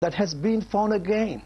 that has been found again.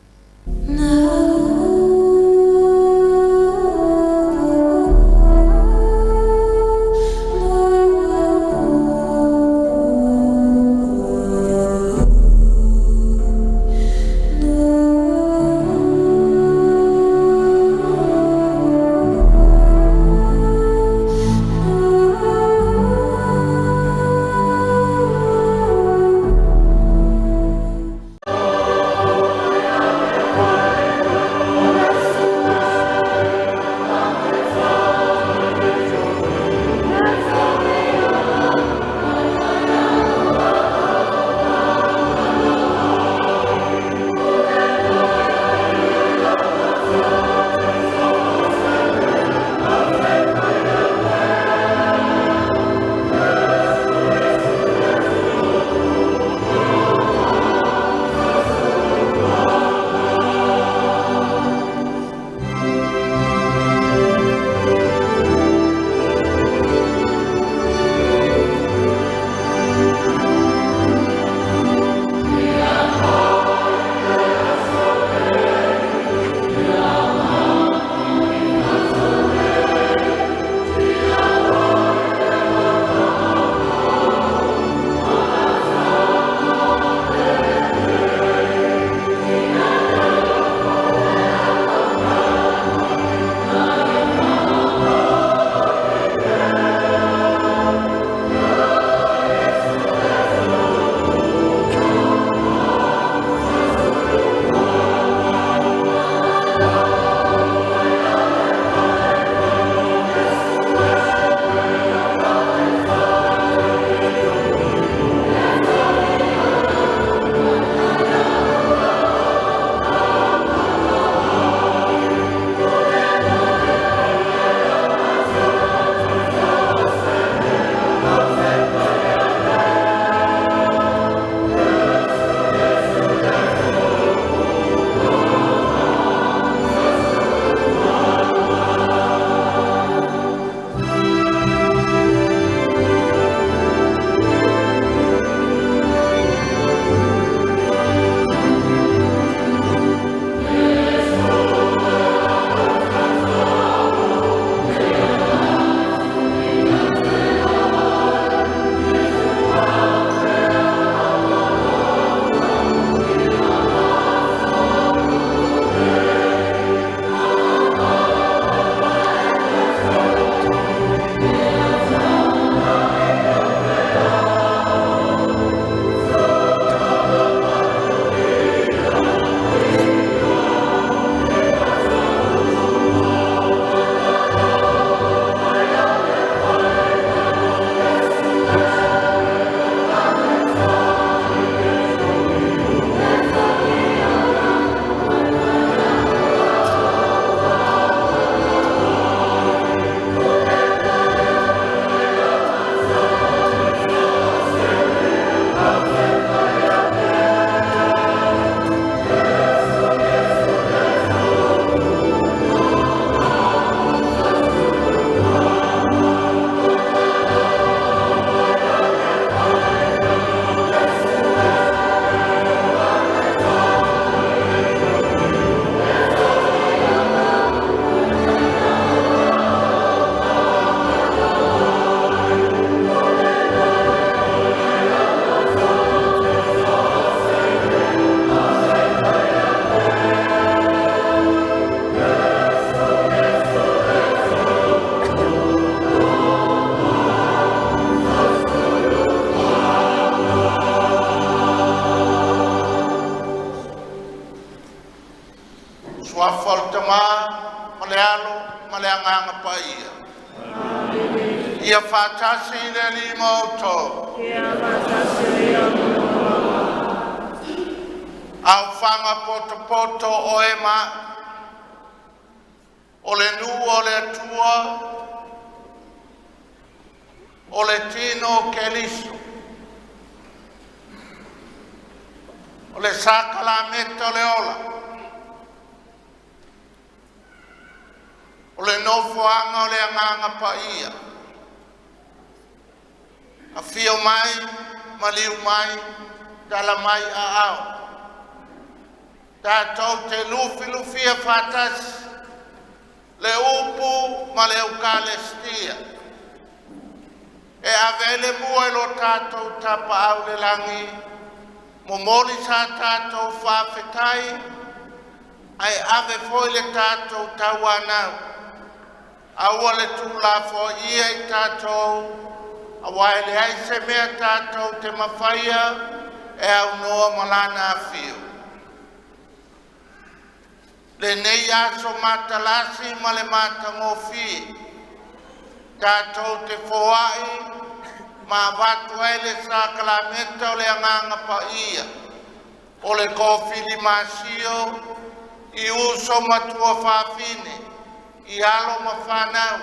Ia fatasi le limoto. Au fanga poto poto o ema. O le nu o le tua. O le tino keliso. O le sakala meto le ola. O le nofoanga o le anganga paia. A fio mai, maliu mai, dala mai a ao. Tātou te lufi e whatas, le upu ma le Eukaristia. E avele mua lo tātou tapa au le langi, mo moli sa tātou whawhetai, ai ave foi le tātou tauanau. Aua le tūla fo ia i tātou, awai le aise mea tātou te mawhaia, e au noa malana a whiu. Le nei aso matalasi ma le matangofi, tātou te foai, ma watu ele sakalamenta o le anganga pa ia, o le kofili masio, i uso matua whawhine, i alo mawhanau,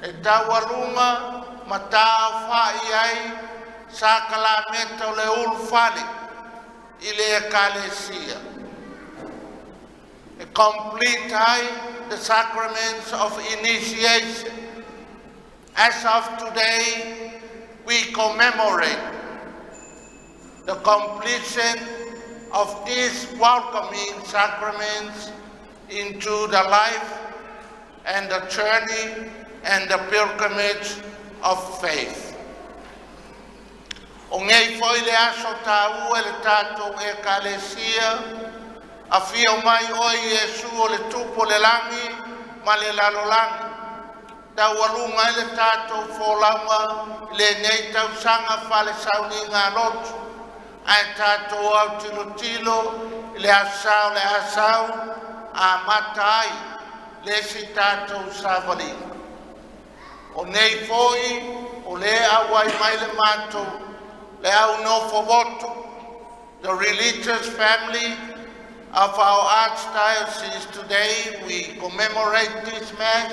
e taualunga ma tāo whai ai, sakalamenta o le ulfali, i le ekalesia. E complete the sacraments of initiation. As of today, we commemorate the completion of these welcoming sacraments into the life and the journey and the pilgrimage of faith. O ngei foi le aso tāu e le tātou ekalesia, a fia mai oi Iesu o le tupo le langi ma le lalolangi. Tau alunga ele tātou fōlauma le nei tau sanga whale sauni ngā lotu. Ai tātou au tilo le asau a matai le si tātou savalinga. O nei foi o le awai mai le mātou le au nofo voto. The religious family of our Archdiocese today, we commemorate this Mass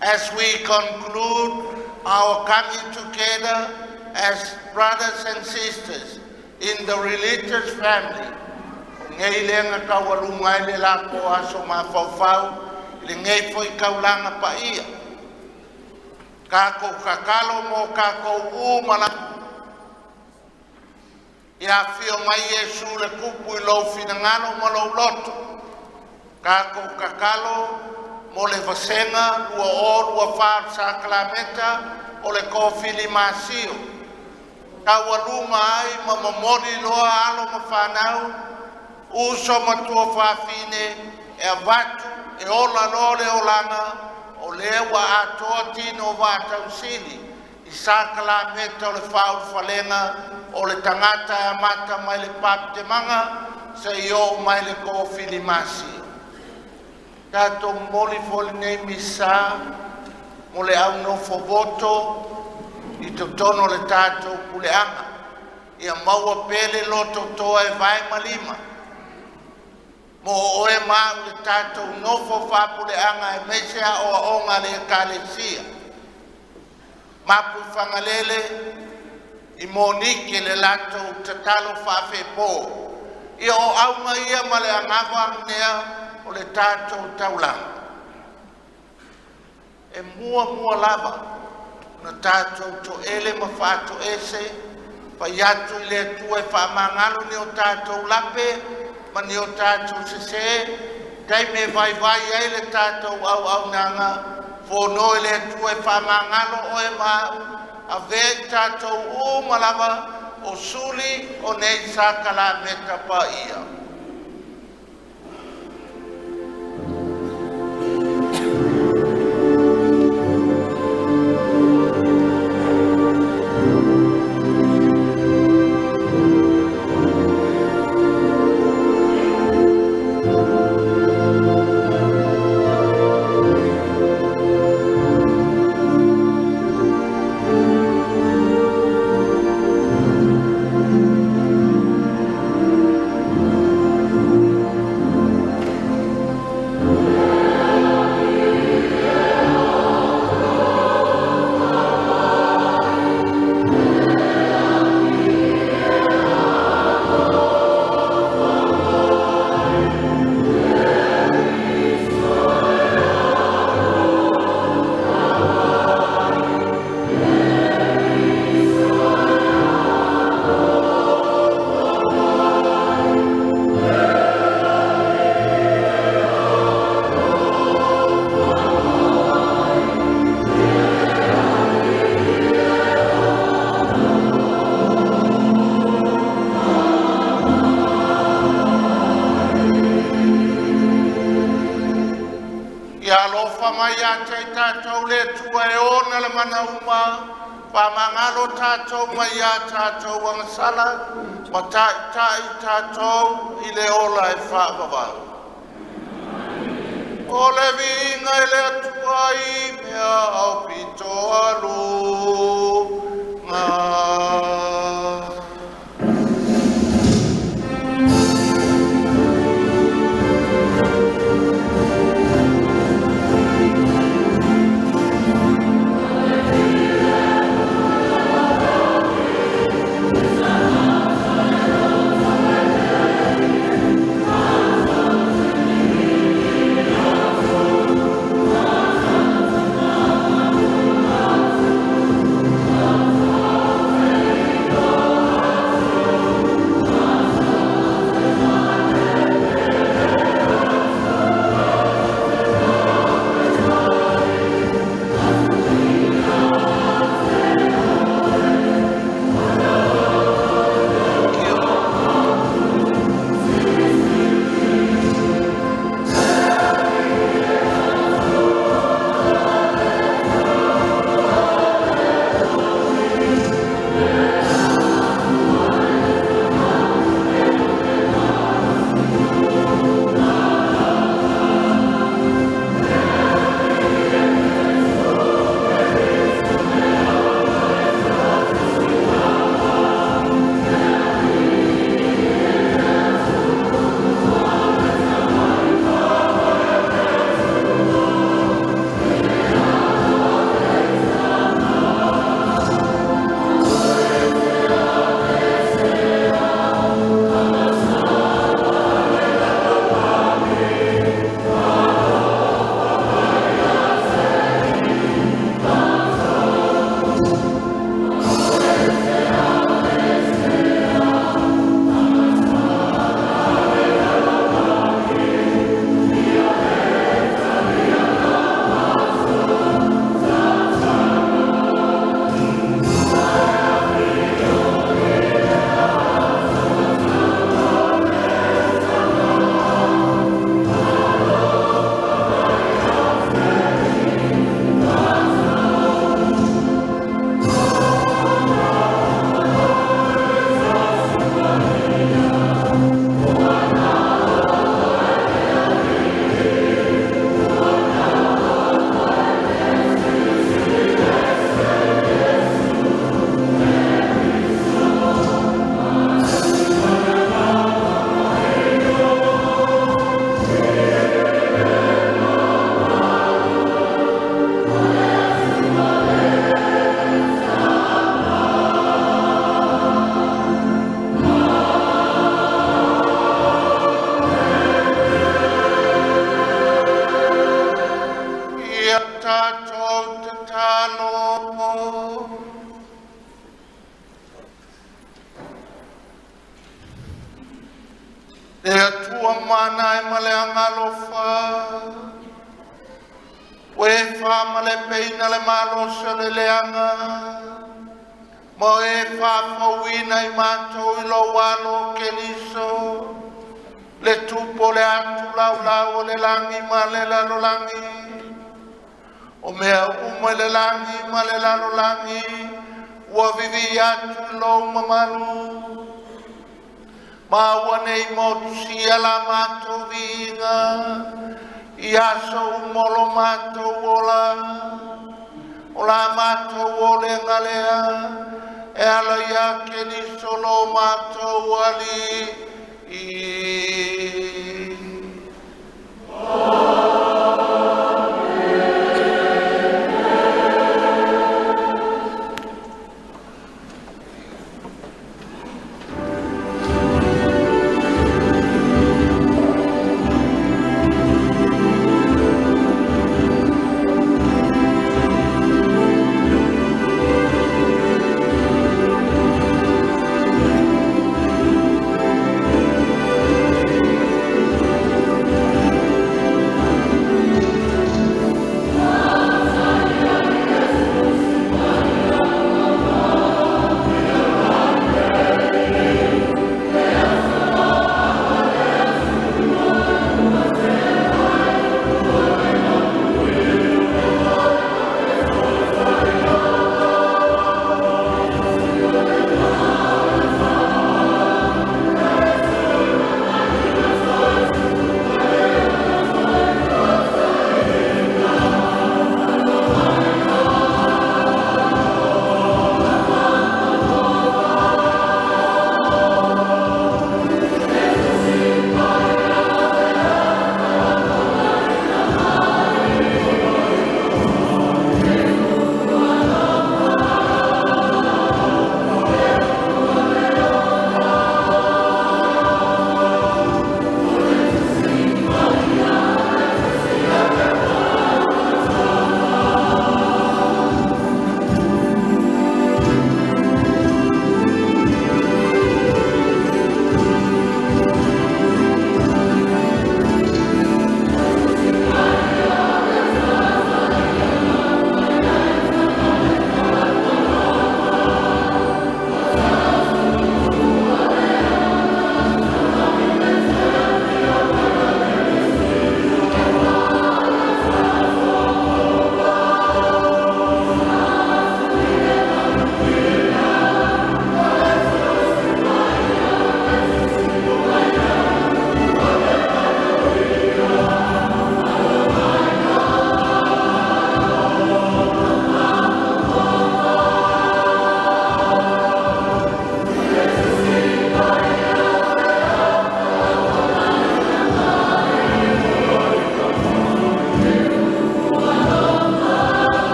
as we conclude our coming together as brothers and sisters in the religious family. Ngei lenga kawalunga le lako aso mawhawhau, le ngei foi kaulanga pa ia. Kako kakalo mo kako umala. Ia fio mai Iesu le kupu I lo finangalo mo lo loto. Kako kakalo mo le vasenga lua whar saklameta o le kofili masio. Kawaluma ai ma mamori loa alo ma whanau, uso matua whawhine e avatu e ola lo le olanga o lewa atoa tino vatau sili. I saklameta o le whau whalenga o le tangata e mata mai le papte manga se io mai le kofili masio. Tato moli foli nei misa, mo le au nofo voto, I totono le tato puleanga. Ia maua pele loto toa e vai malima. Mo oe mau le tato nofo fa puleanga e mesea o onga le ekalesia. Mapu fangalele, I monike le lato tatalo fa fe po. Ia o aunga ia ma le angava nea, o le tātou taulanga. E mua lava, na tātou to ele ma whāto ese, pai atu I le tu e whamangalo ni o tātou lape, ma ni o tātou sese, kai me vai ai le tātou au nanga, whono I le tu e whamangalo o e mau, a ve tātou malava, o suli o nei sakala meta pa ia. Ia lofa mai a te tātou le tua e ona le mana uma, pa mangalo tātou mai a tātou angasala, ma tai tātou i le ola e whaavavau. O le vinga e le atua i mea au pito alu, e atua mana e male angalofa, o e wha male peina le malosa le leanga, mo e wha fawina i mātou i lo walo ke liso, le tupo le atu lau lau o le langi ma le lalo langi, o mea uma le langi ma le lalo langi, ua vivi atu lo mamalu, ma wanei motusi ala mātou vinga, i aso umolo mātou ola, o la mātou ole ngalea, e ala ia ke ni solo mātou ali i.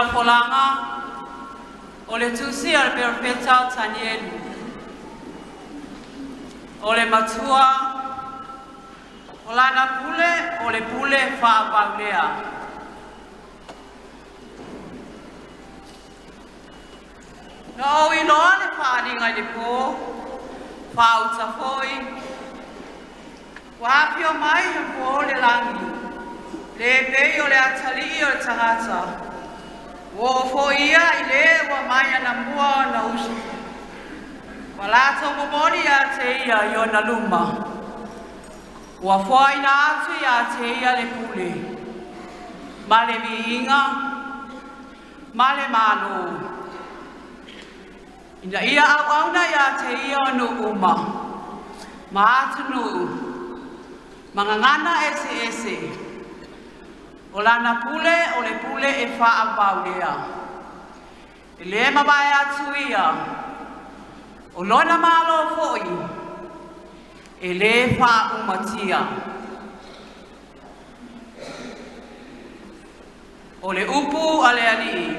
folanga o le tusi al perpeta tanielu o le matua o lana pule o le pule whaapaulea. No o iloa le whaaringa le po whauta foi wapio mai o po le langi le pei o le atali o le tangata wo fo ia i le wa mai ana mua na usu wala to momori a te ia i o na luma wa fo ina atu ia te ia le pule ma le viinga ma le malo ina ia au ia te ia o nu uma ma atu nu mangangana ese o lana pule o le pule e whaapaulea. E le mawae atu ia, o lona malo foi, e le whaumatia. O le upu a le ali.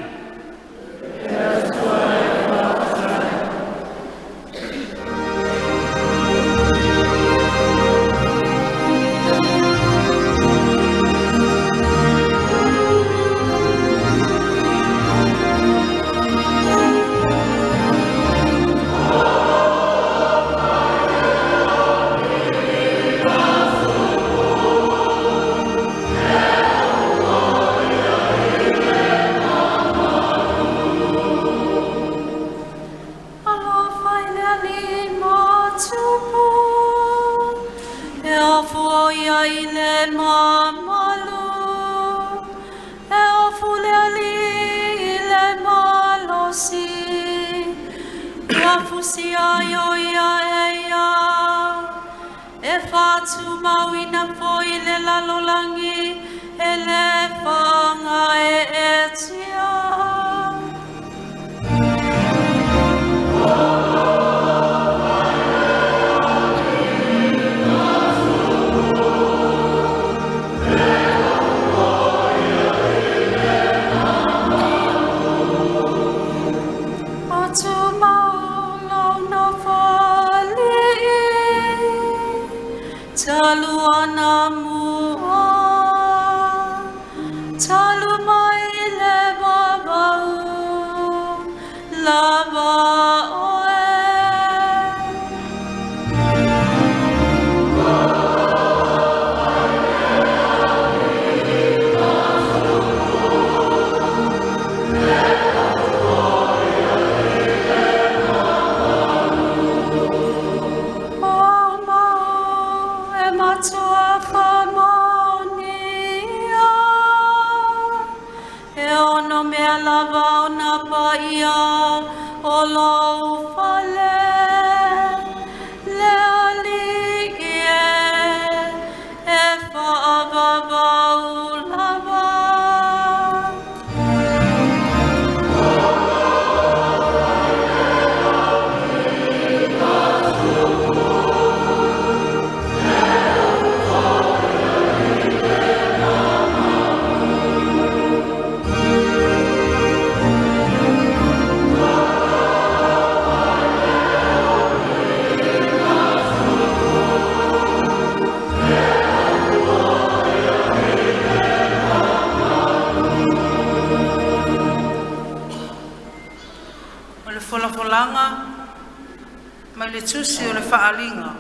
Tusi o le whaalinga,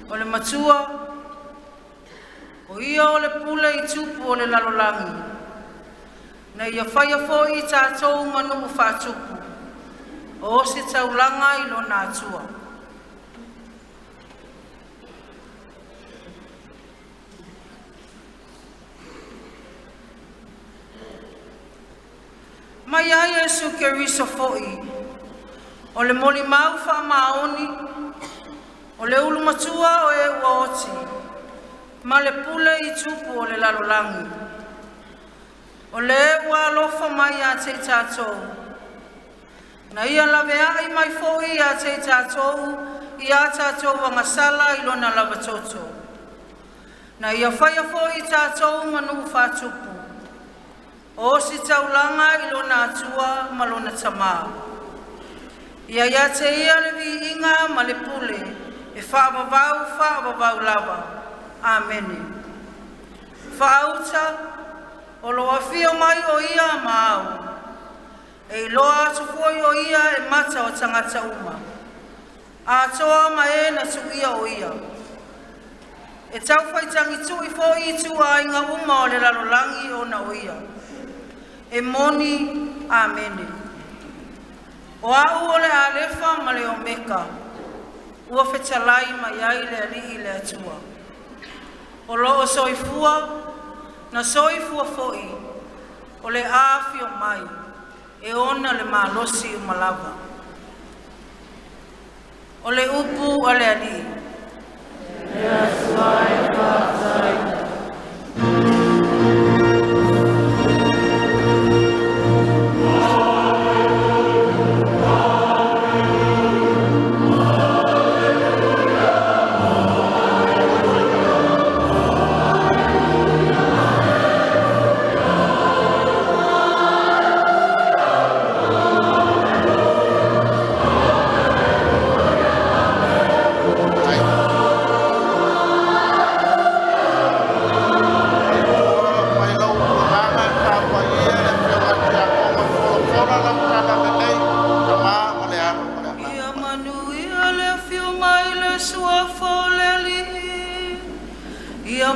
o le matua, o ia o le pule I tupu o le lalolangi, na ia whaia fo I tātou manu whātupu, o se taulanga I lo nātua. Mai a Yesu ke riso fo'i, o le moli mau wha maoni, o le ulu matua o e ua oti, ma le pule I tupu o le lalolangi. O le ua alofa mai a te tātou. Na ia lawe ai mai fo'i a te tātou, I a tātou wangasala I lona lava toto. Na ia whaia fo'i tātou manu whātupu. O si taulanga ilona atua malona tama. Ia te ia le vi inga ma le pule. E whaavavau lava. Amen. Whaauta, o loa fio mai o ia maau. E loa tufoi o ia e mata o tangata uma. A toa ma e na tu ia o ia. E tau whaitangi tu i fo i tu a inga uma o le lalolangi o na o ia. E moni, amene. O au o le alefa ma le omeka. Ua whetalai ma iai le ali i le atua. O loo soifua, na soifua foi. O le afi o mai. E ona le malosi o malava. O le upu o le ali. Yes, I got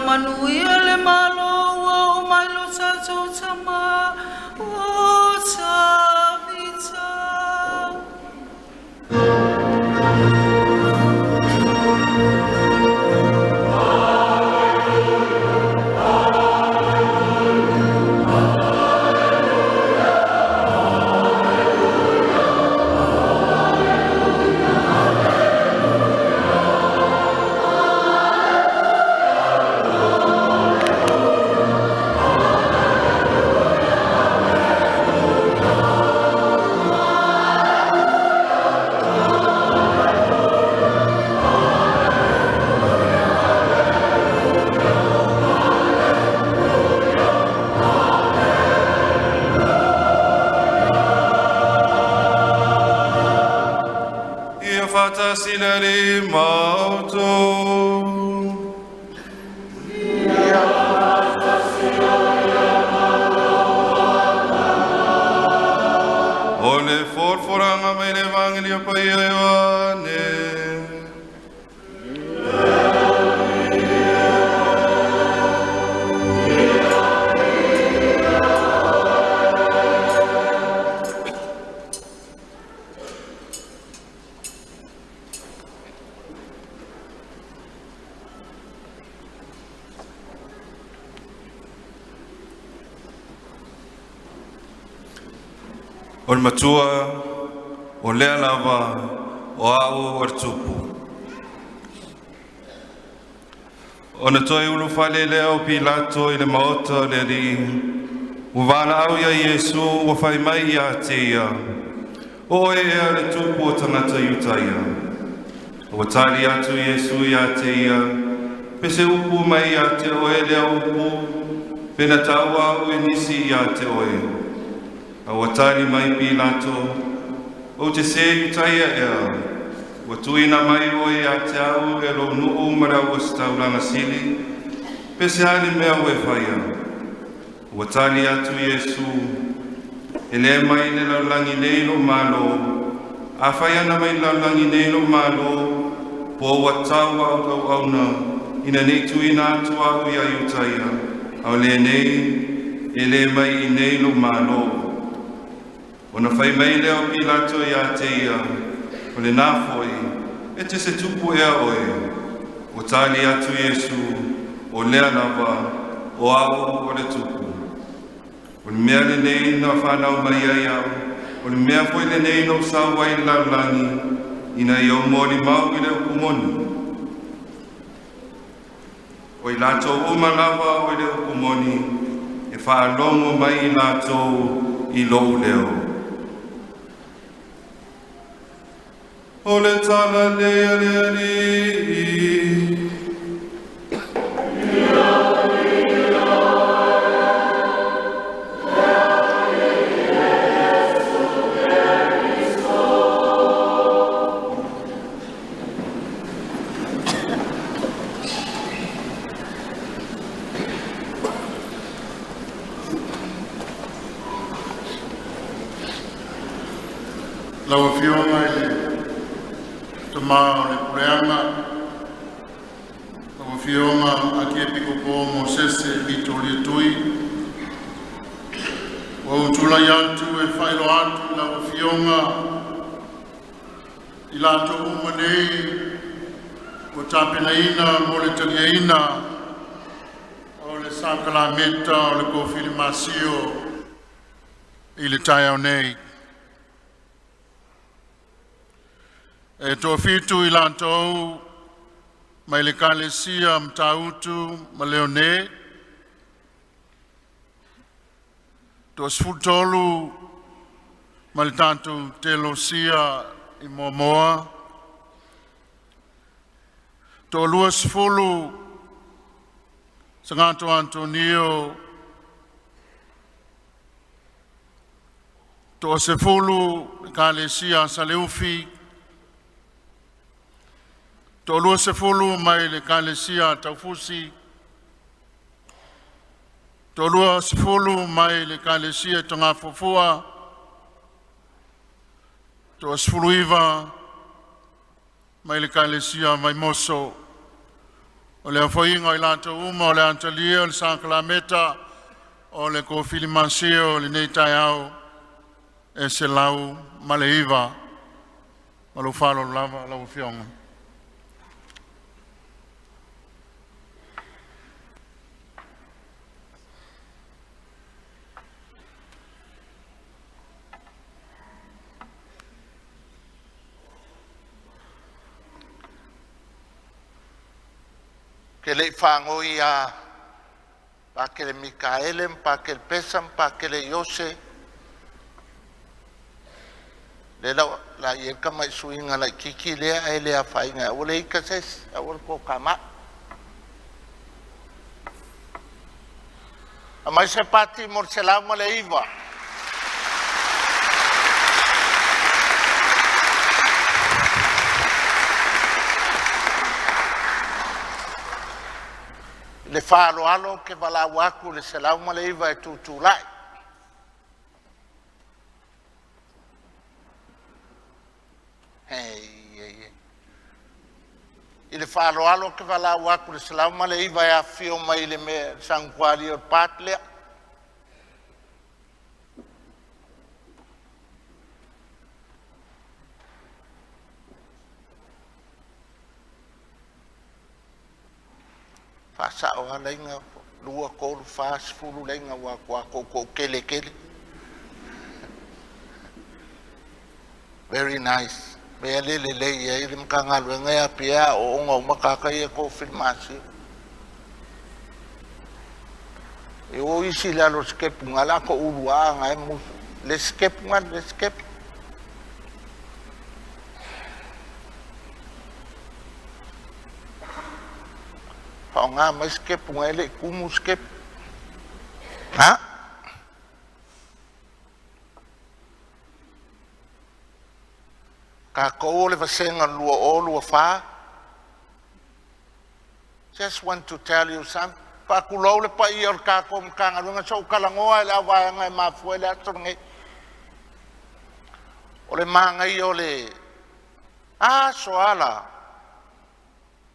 Manuia le malo o mai lo tato tama o tavita. Sinari mauto Ole forforanga mai le evangelio pa Ioane O matua, o lea lava, o au o tupu. O na toi ulu fale lea o Pilato i le maota le li. Uwana au ya Yesu o fai mai ia te ia. O e ea le tupu o tangata iutaia. O tali atu Yesu ia te ia. Pese upu mai ia te oe lea upu. Pena taua o nisi ia te oe. A watali mai Pilato, o te se utaia ea, wa tuina mai o e a te au e lo nuu mara o staulanga sili, pese ali mea o e whaia. Watali atu Yesu, e le mai le laulangi neilo malo, a whaia na mai laulangi neilo malo, po watau au auna, ina nei tuina atu au ia utaia, au le nei, e le mai i neilo malo. Ona fai mai leo Pilato ia te ia, o le nafoi, e te se tupu ea oe, o tali atu Yesu, o lea lava, o au o le tupu. O le mea le nei na whanau mai ai au, o le mea foi le nei no sawai laulangi, ina i au mori mau i le ukumoni. O i lato uma lava o i le ukumoni, e whaalongo mai i lato i lou leo. O le tala lea lea li. Ia Lau fionga ele tama le kureanga. Lau fionga aki e piko po Mosese vito le tui. Wa utula yantu e whailo atu lau fionga i lato umanei o tapena ina mo le talia ina o le sakala meta o le kofili masio i le tai au nei. E tō fitu i lantou mai le kalesia mtautu ma leo ne. Tō sfutolu ma le tantu telosia i momoa. Tō lua sfulu Sangato Antonio. Tō sefulu kalesia Saleufi. Tō lua sefulu mai le kalesia Taufusi. Tō lua sefulu mai le kalesia Tongafufua. Tō sefulu iwa mai le kalesia Maimoso. O le afoinga i lanta uma, o le antalia, o le Sankalameta, o le kofili masio, o le neitai au, e se lau ma le iwa, ma lo falo lava, lau fionga. Ke le whangoi a pa ke le Mikaelem, pa ke le Pesam, pa ke le Iose. Le la ieka mai suinga la kiki lea e lea whainga. O le ika ses, a o ko kama. A mai se pati mor se lau ma le iwa. Le whaalo alo ke wala waku le se lau male iwa e tūtū lai. I le whaalo alo ke wala waku le se lau male iwa e a fio mai le me sanguari o patlea. Fasa o lenga lua ko fas fulu lenga wa ko kele kele. Very nice. Me le ye rim kanga luenga ya pia o ngo makaka ye ko filmasi. E o isi la lo skep ngala ko urua ngai mu le skep ngal le skep. Họ nga mới skip ngay lại cũng muốn skip hả cả cô le vaseng an lua fa. Just want to tell you something. Pa kulo le pa ior ka kom kanga lunga so kalangoa la wa ngai ma fuele atonge ole manga i ole soala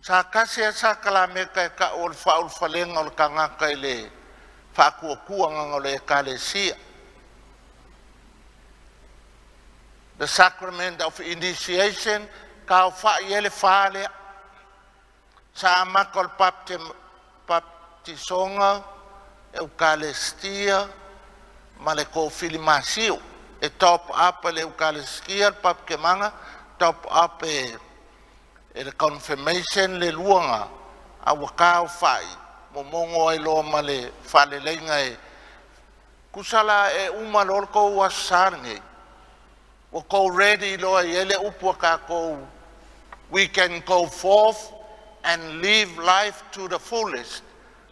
sa kasi sa kalame ka ol faleng ol kanga kaile fa ku nga ole kalesia. The sacrament of initiation ka fa yele fale sa makol baptisonga eukaristia male ko filimasio e top up le eukaristia pap ke manga top up e confirmation le luanga a wakao fai momongo e lo male fale lenga e kusala e umalor ko wasarnge o ko ready lo yele upwaka ko we can go forth and live life to the fullest.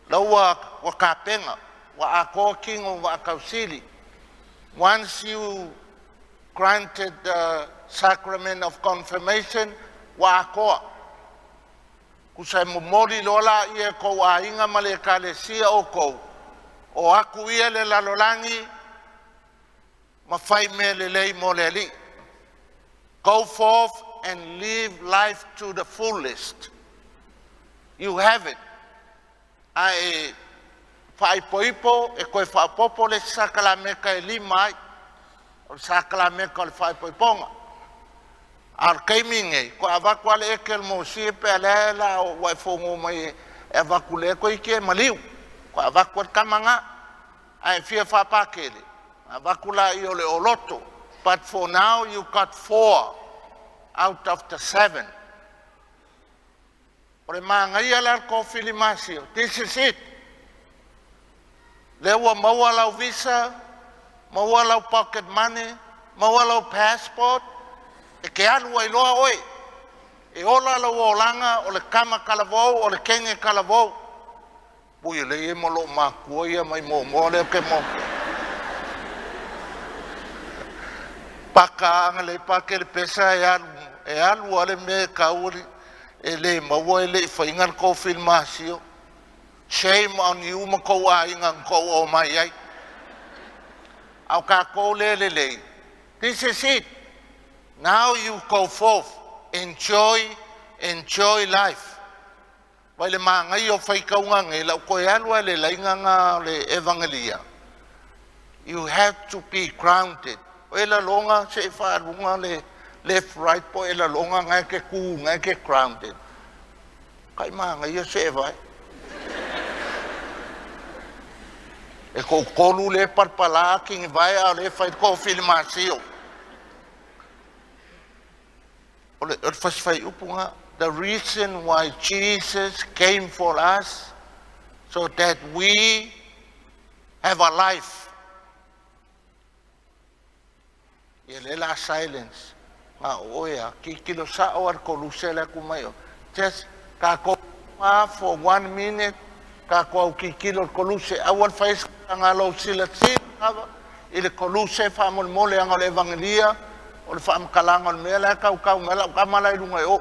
Lawa wakapenga wa ako king wa kausili. Once you granted the sacrament of confirmation wa ako kusai mori lola ie ko wa inga male kalesia o ko o aku ie le lalolangi mafai me le lei moleli Go forth and live life to the fullest. You have it. Ai whaipoipo e koe whapopo le sakalameka e lima ai. O sakalameka o le whaipoiponga. Ar keimingei, ko avaku ale eke el mosie pe alela o waifongo mai e avaku le koe ike maliu. Ko avaku al kamanga, ai fia whapakele. Avaku la i ole oloto. But for now you got 4 out of the 7. Ore maangai ala ko filimasio. This is it. Lewa maua lau visa, maua lau pocket money, maua lau passport, e ke alu ai loa oi. E ola lau o langa, o le kama kalavou, o le kenge kalavou. Pui le e mo lo makua ia mai mo le ke mo. Paka anga le pake le pesa e alu ale me kauri, e le maua e le whaingan ko filmasio. Shame on you, mako a ingang ko o mai ai. Au ka ko le. This is it. Now you go forth. Enjoy life. Wai le maangai o whaikaunga nge lau koe alua le lainganga le evangelia. You have to be grounded. O ela longa se whaarunga le left, right, po ela longa ngai ke ku, ngai ke grounded. Kai maangai o se vai. E ko kolu le parpala king vai a le fai ko filmasio. Ole fas fai upunga. The reason why Jesus came for us, so that we have a life. Yelela silence. Ma oya kikilo sa or kolusela kumayo. Just kako for 1 minute. Kako kikilo koluse awal fais ngalo sila ile koluse famol mole ang evangelia o fam kalangon mela kau mela kamala ilunga o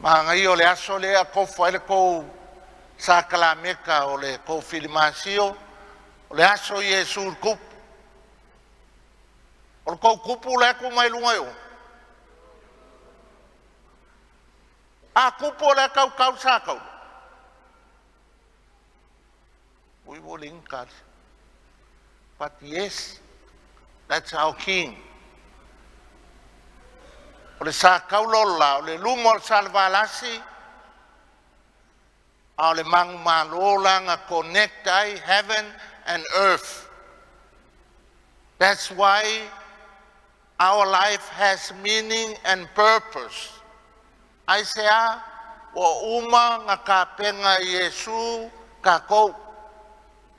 Mangai o le aso le a ko fai le ko sakalameka o le ko filmasio o le aso Yesu kup o ko kupu le ko mai lunga yo a kupu le kau sakau we will incar but yes, that's our king. O le sa kaulola, o le lumo salvalasi, o le mangmalola nga connect ai heaven and earth. That's why our life has meaning and purpose. Ai sea, o uma nga kapenga Yesu kako,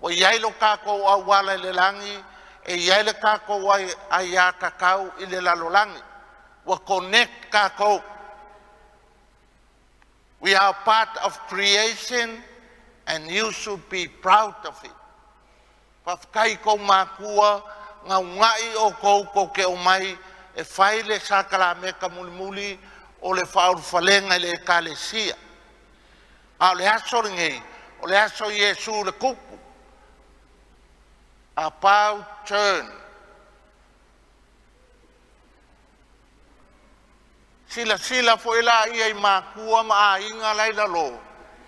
o iailo kako awala le langi, e iaile kako ai a kakau i le lalolangi. We connect kako. We are part of creation and you should be proud of it. Pafkai ko makua nga ngai o ko ke o mai e faile sakala me ka mulimuli o le falenga le kalesia. A le aso ngei, o le aso Yesu le kupu. About turn. Sila fo ila ia I makua ma inga laila lo.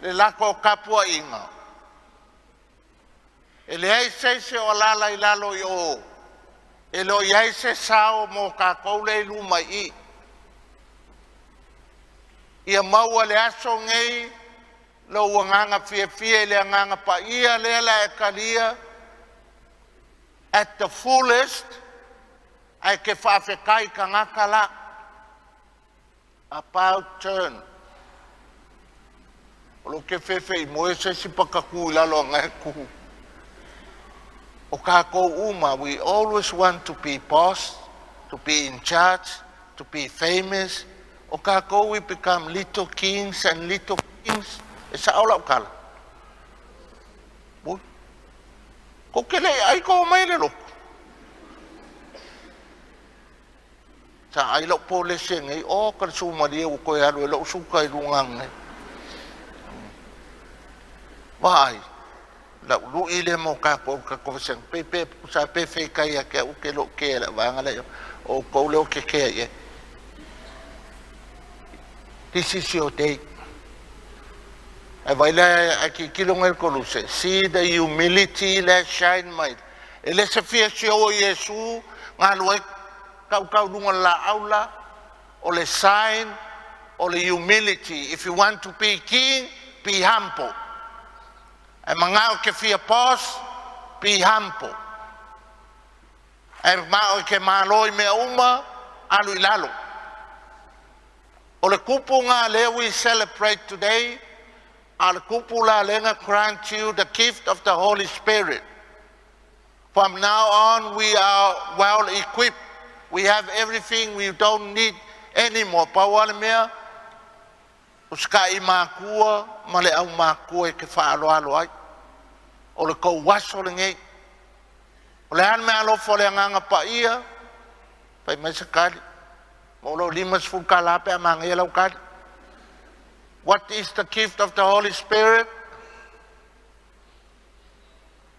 Le lako kapua inga. E le ai se o lala I lalo I o. E lo iai se sao mo kakou le luma I. Ia maua le aso ngei. Lo uanganga fie le anganga pa ia le la e kalia. at the fullest, ai ke whaafekai ka ngakala, about turn. Olo ke whewhe I moe se sipakaku I lalo ngai kuhu. O kako uma, we always want to be boss, to be in charge, to be famous. O kako we become little kings and little kings. E sa ola ukala. Bui. Ko kele ai ko mai le loko. Sa ai lo po le sengai o ka suma dia o ko ya lo suka I lungang nei. Vai. La lu ile mo ka po ka ko sen pepe sa pepe kai ya ke o ke lo ke la va ngale o ko lo ke ye. This is your day. I vaila aki kilonga koluse. See the humility let shine might. Ele se fia se o Yesu ngalu kau dunga la aula o le sign o le humility. If you want to be king, be humble. E mangao ke fia boss, be humble. E mao ke maloi me uma alu ilalo. O le kupu ngā le we celebrate today, al kupu la lenga grant you the gift of the Holy Spirit. From now on, we are well equipped. We have everything. We don't need any more. Pawale mea, uska I makua, male au makua ke whaalo alo ai. O le kou waso le ngei. O le han mea lo fole nganga pa ia, pai mai sakali. Molo limas fukala pe amangela ukali. What is the gift of the Holy Spirit?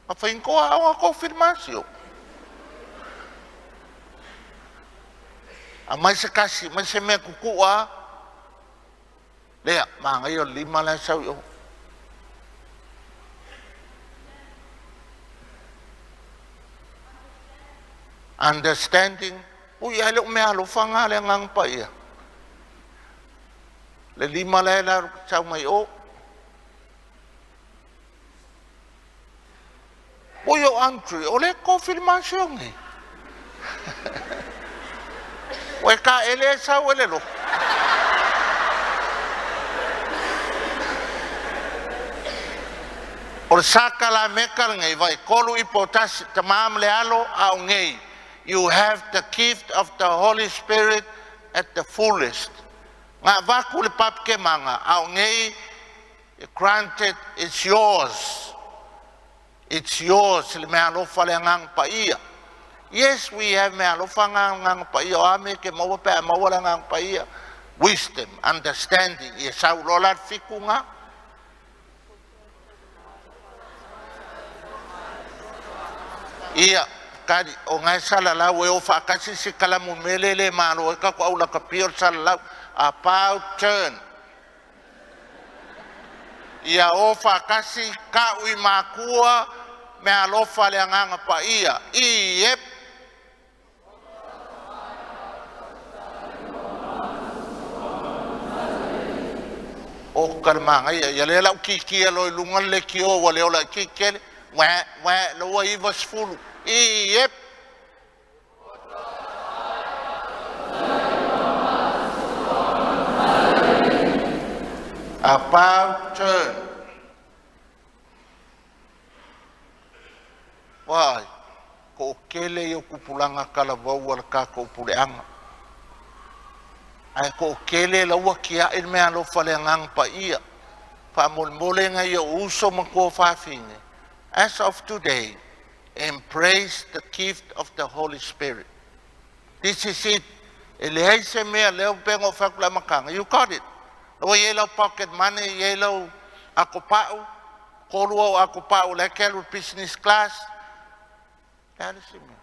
Afainko a confirmasio. A mai se kasi, mai se mea kukua. Lea, mangayo lima la sau yo. Understanding. Ui, ai leo mea lo whanga le ngang pa ia. Le lima le la sau mai o. Ui o Andrew, o le confirmation ngi. Ue ka ele sau ele lo. O le saka la mekal ngai vai kolu ipotasi tamam le alo au ngai. You have the gift of the Holy Spirit at the fullest. Ngā waku le papke manga, au ngei, granted, it's yours. It's yours, le mea lofa le ngang pa ia. Yes, we have mea lofa ngang pa ia, o ame ke maua pe a maua le ngang pa ia. Wisdom, understanding, ia sau lolat fiku ngā. Ia. Kadi o ngai sala la we o fa kasi se kala mo melele malo ka ko aula ka pior sala la about turn ia o fa kasi ka ui makua me alofa le nganga pa ia I yep o karma ngai ia le la ki lo lungal le ki o wale o la ki ke wa lo wa I was full Yep. About turn. Why? Ko kele yo kupulanga kala wau ka ko puleanga. Ai ko kele la wa kia il me alo fale ngang pa ia. Pa mole nga yo uso mako fa fine. As of today, embrace the gift of the Holy Spirit. This is it. Elihase mea leo pengo fakula makanga. You got it. O yellow pocket money, yellow akopao, koluo akopao lekelu business class. Elihase mea.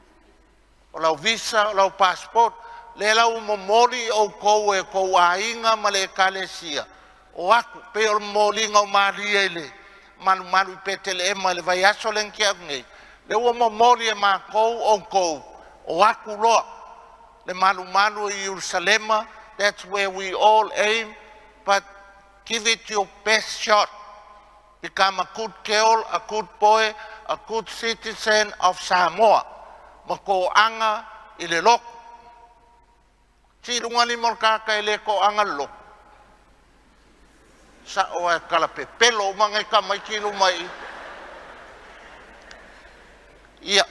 O lau visa, o lau passport, le lau momoli o koe ko ainga male kalesia. O aku pe o moli ngau mariele. Manu petele ema le vai aso lenki ngai. Le ua momoli e mākou o kou, o aku loa. Le malu I Jerusalema, that's where we all aim, but give it your best shot. Become a good girl, a good boy, a good citizen of Samoa. ma ko anga i le loko. Tilunga ni morkaka i le ko anga loko. Sa o e kalape pelo mangai ka mai kilu mai. Ia.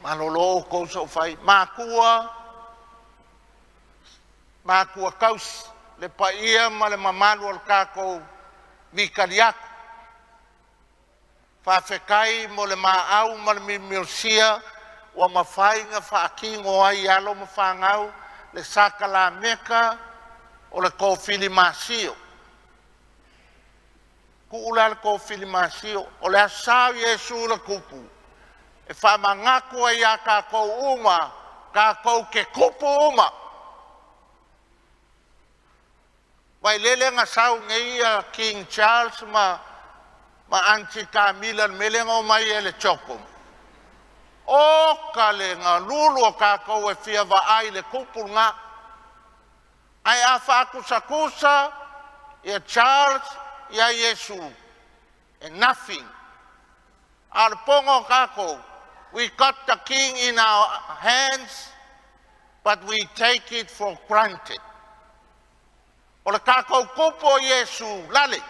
Malolo ko so fai makua kaus le paia ma le mamalu al kako vikaliak. Fa fekai mo le maau ma le milsia wa mafai nga fa kingo ai alo mafangau le sakala meka o le kofili masio. Kuula le kofili masio o le asau Yesu le kupu. E wha mangaku ai a kākou uma, kākou ke kupu uma. Wai lele ngā sau ngei a King Charles ma Auntie Camilla melenga o mai e le chokum. O ka le ngā lulu o kākou e fia wa ai le kupu ngā. Ai a whaakusa ia Charles ia Yesu. And nothing. Al pongo kākou. We got the king in our hands, but we take it for granted. O le kākou kupo Yesu, lale.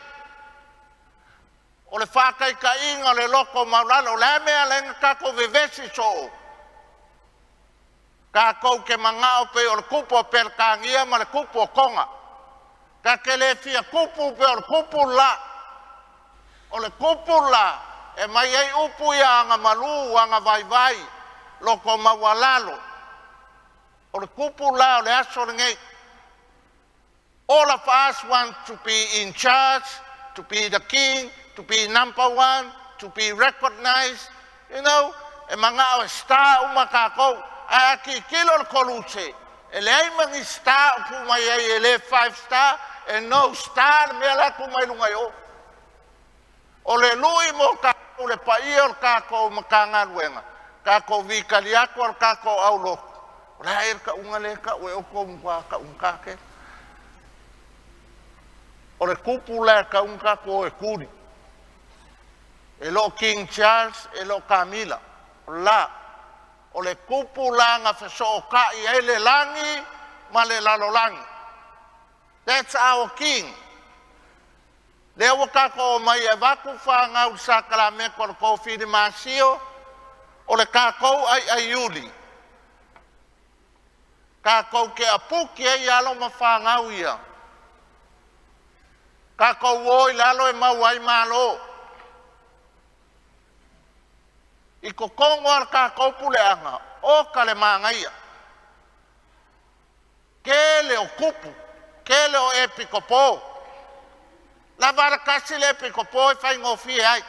O le whākai ka inga le loko maulala, o le mea lenga kākou vevesi so. Kākou ke mangao pe o le kupo perkangia ma le kupo konga. Ka ke le fia kupu pe o le kupu la. O le kupu la. E mai ei upu ia anga malu, anga vai, loko mawalalo. O le kupu la, o le aso ngei. All of us want to be in charge, to be the king, to be number one, to be recognized. You know, e manga o star umakako, a ki kilo le koluse. E le ai mangi star upu mai e le 5 star, e no star me la ku mai lungai o. O le lui mo ka o le paia o kako makanga luenga. Kako vikaliako o kako au loko. O le haer ka unga le ka ue oko mkwa ka unkake. O le kupu le ka unkako e kuri. E lo King Charles, e lo Camilla. La. O le kupu la nga feso o ka i ele langi, ma le lalo langi. That's our king. Le wakako o mai e waku whangau sakala me kor kofi de masio, o le kākou ai aiuli. Kākou ke apuki e alo ma whangau ia. Kākou oi lalo e mauai malo. I ko kongo ar kākou puleanga, o kale mangaia. Kele o kupu, kele o epikopo. La varakasi le pikopo e whai ngofi ai.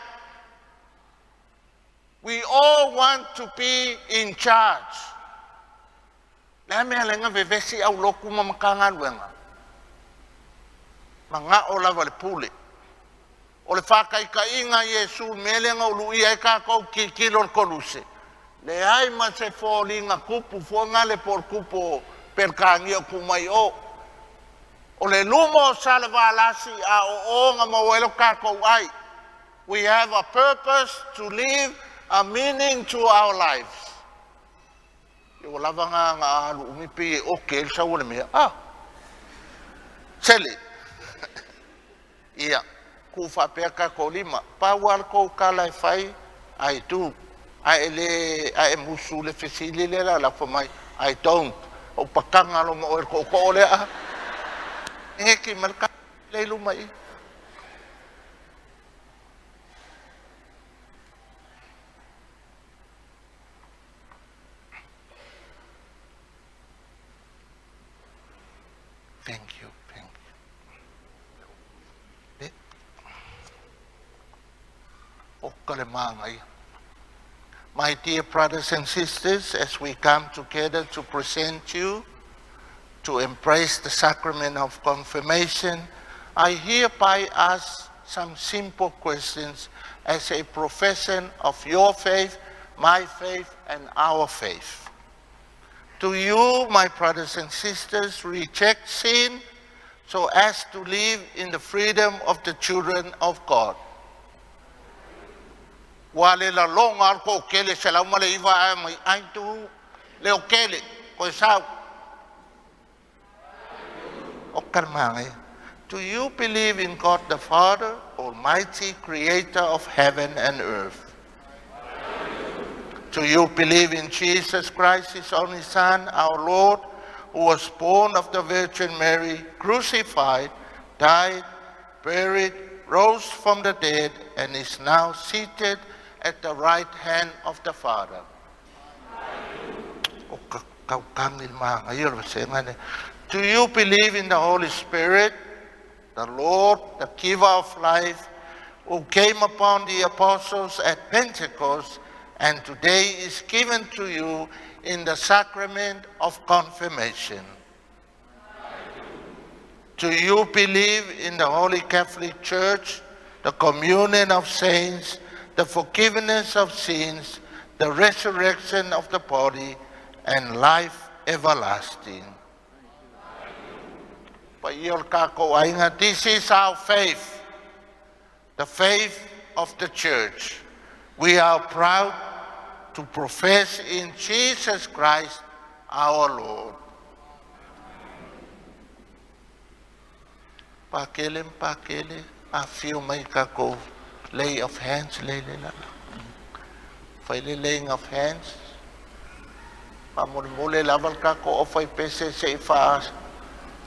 We all want to be in charge. La mea lenga vevesi au loku mamakanga luenga. Manga o lava le pule. O le whakaika inga Yesu melenga ulu ia e kākou ki kilo le koluse. Le ai ma se fōlinga kupu fōnga le por kupo perkangi o kumai o. O le lumo salva lasi a o nga mawelo kākou ai. We have a purpose to live a meaning to our lives. Yo lava nga alu umipi o ke sa wole mea. Sele. Ia. Ku fa pe kākou lima. Pa wal ko kala fai I do. I musu le fesili le la for my I don't. O pakanga lo mo ko le a. Eki malka leilu mai. Thank you. My dear brothers and sisters, as we come together to present you to embrace the sacrament of confirmation, I hereby ask some simple questions as a profession of your faith, my faith, and our faith. Do you, my brothers and sisters, reject sin so as to live in the freedom of the children of God? Wale la longa al ko kele se la umale iwa ai mai ai tu leo kele ko sao. O karmangai. Do you believe in God the Father, Almighty Creator of heaven and earth? Do you believe in Jesus Christ, His only Son, our Lord, who was born of the Virgin Mary, crucified, died, buried, rose from the dead, and is now seated at the right hand of the Father? Do you believe in the Holy Spirit, the Lord, the giver of life, who came upon the apostles at Pentecost and today is given to you in the sacrament of confirmation? Do you believe in the Holy Catholic Church, the communion of saints, the forgiveness of sins, the resurrection of the body, and life everlasting? This is our faith, the faith of the Church. We are proud to profess in Jesus Christ our Lord. Pakele, a few make a go. Lay of hands, lay. File laying of hands. Pamulmule laval kako o fai pese se fa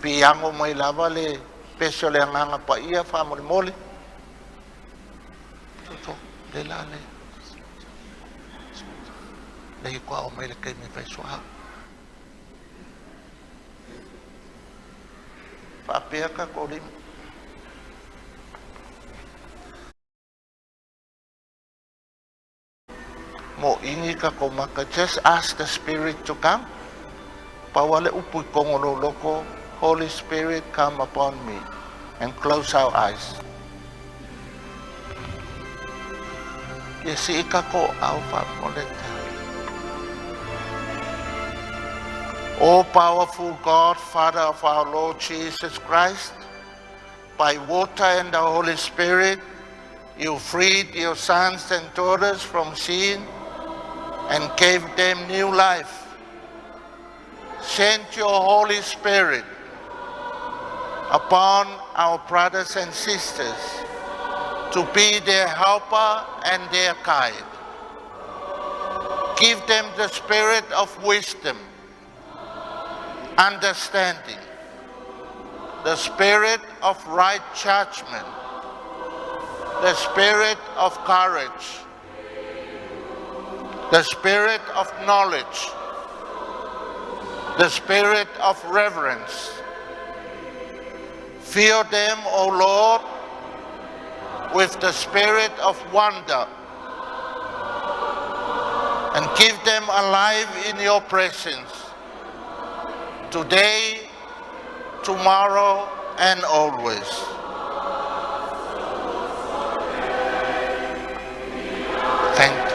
piango mai lavale peso le nganga pa ia fa mulmule. Toto le lale. Le kwa o mai le kai me fai soa. Pa pia ka ko lim. Mo ingi ka komaka, just ask the Spirit to come. Pawale upuy kongolo loko, Holy Spirit, come upon me. And close our eyes. Yesi ika ko alpha moleta. O powerful God, Father of our Lord Jesus Christ, by water and the Holy Spirit, you freed your sons and daughters from sin and gave them new life. Send your Holy Spirit upon our brothers and sisters to be their helper and their guide. Give them the spirit of wisdom, understanding, the spirit of right judgment, the spirit of courage, the spirit of knowledge, the spirit of reverence. Fill them, O Lord, with the spirit of wonder and give them alive in your presence today, tomorrow, and always. Thank you.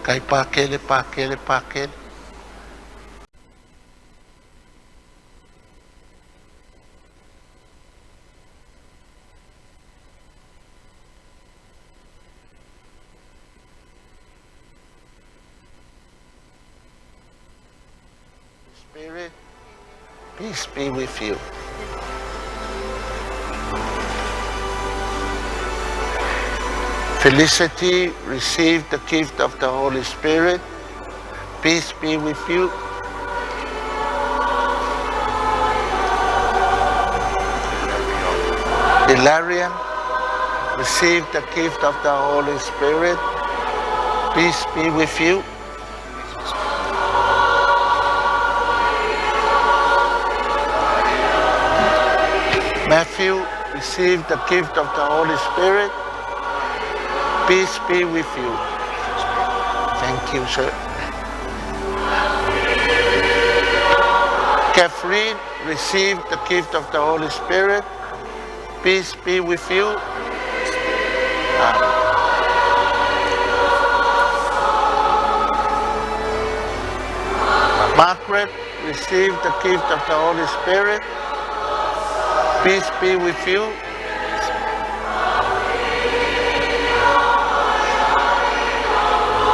Kai pakele, pakele, pakele. Spirit, peace be with you. Felicity, receive the gift of the Holy Spirit. Peace be with you. Hilarion, receive the gift of the Holy Spirit. Peace be with you. Matthew, receive the gift of the Holy Spirit. Peace be with you. Thank you, sir. Catherine, receive the gift of the Holy Spirit. Peace be with you. Margaret, receive the gift of the Holy Spirit. Peace be with you.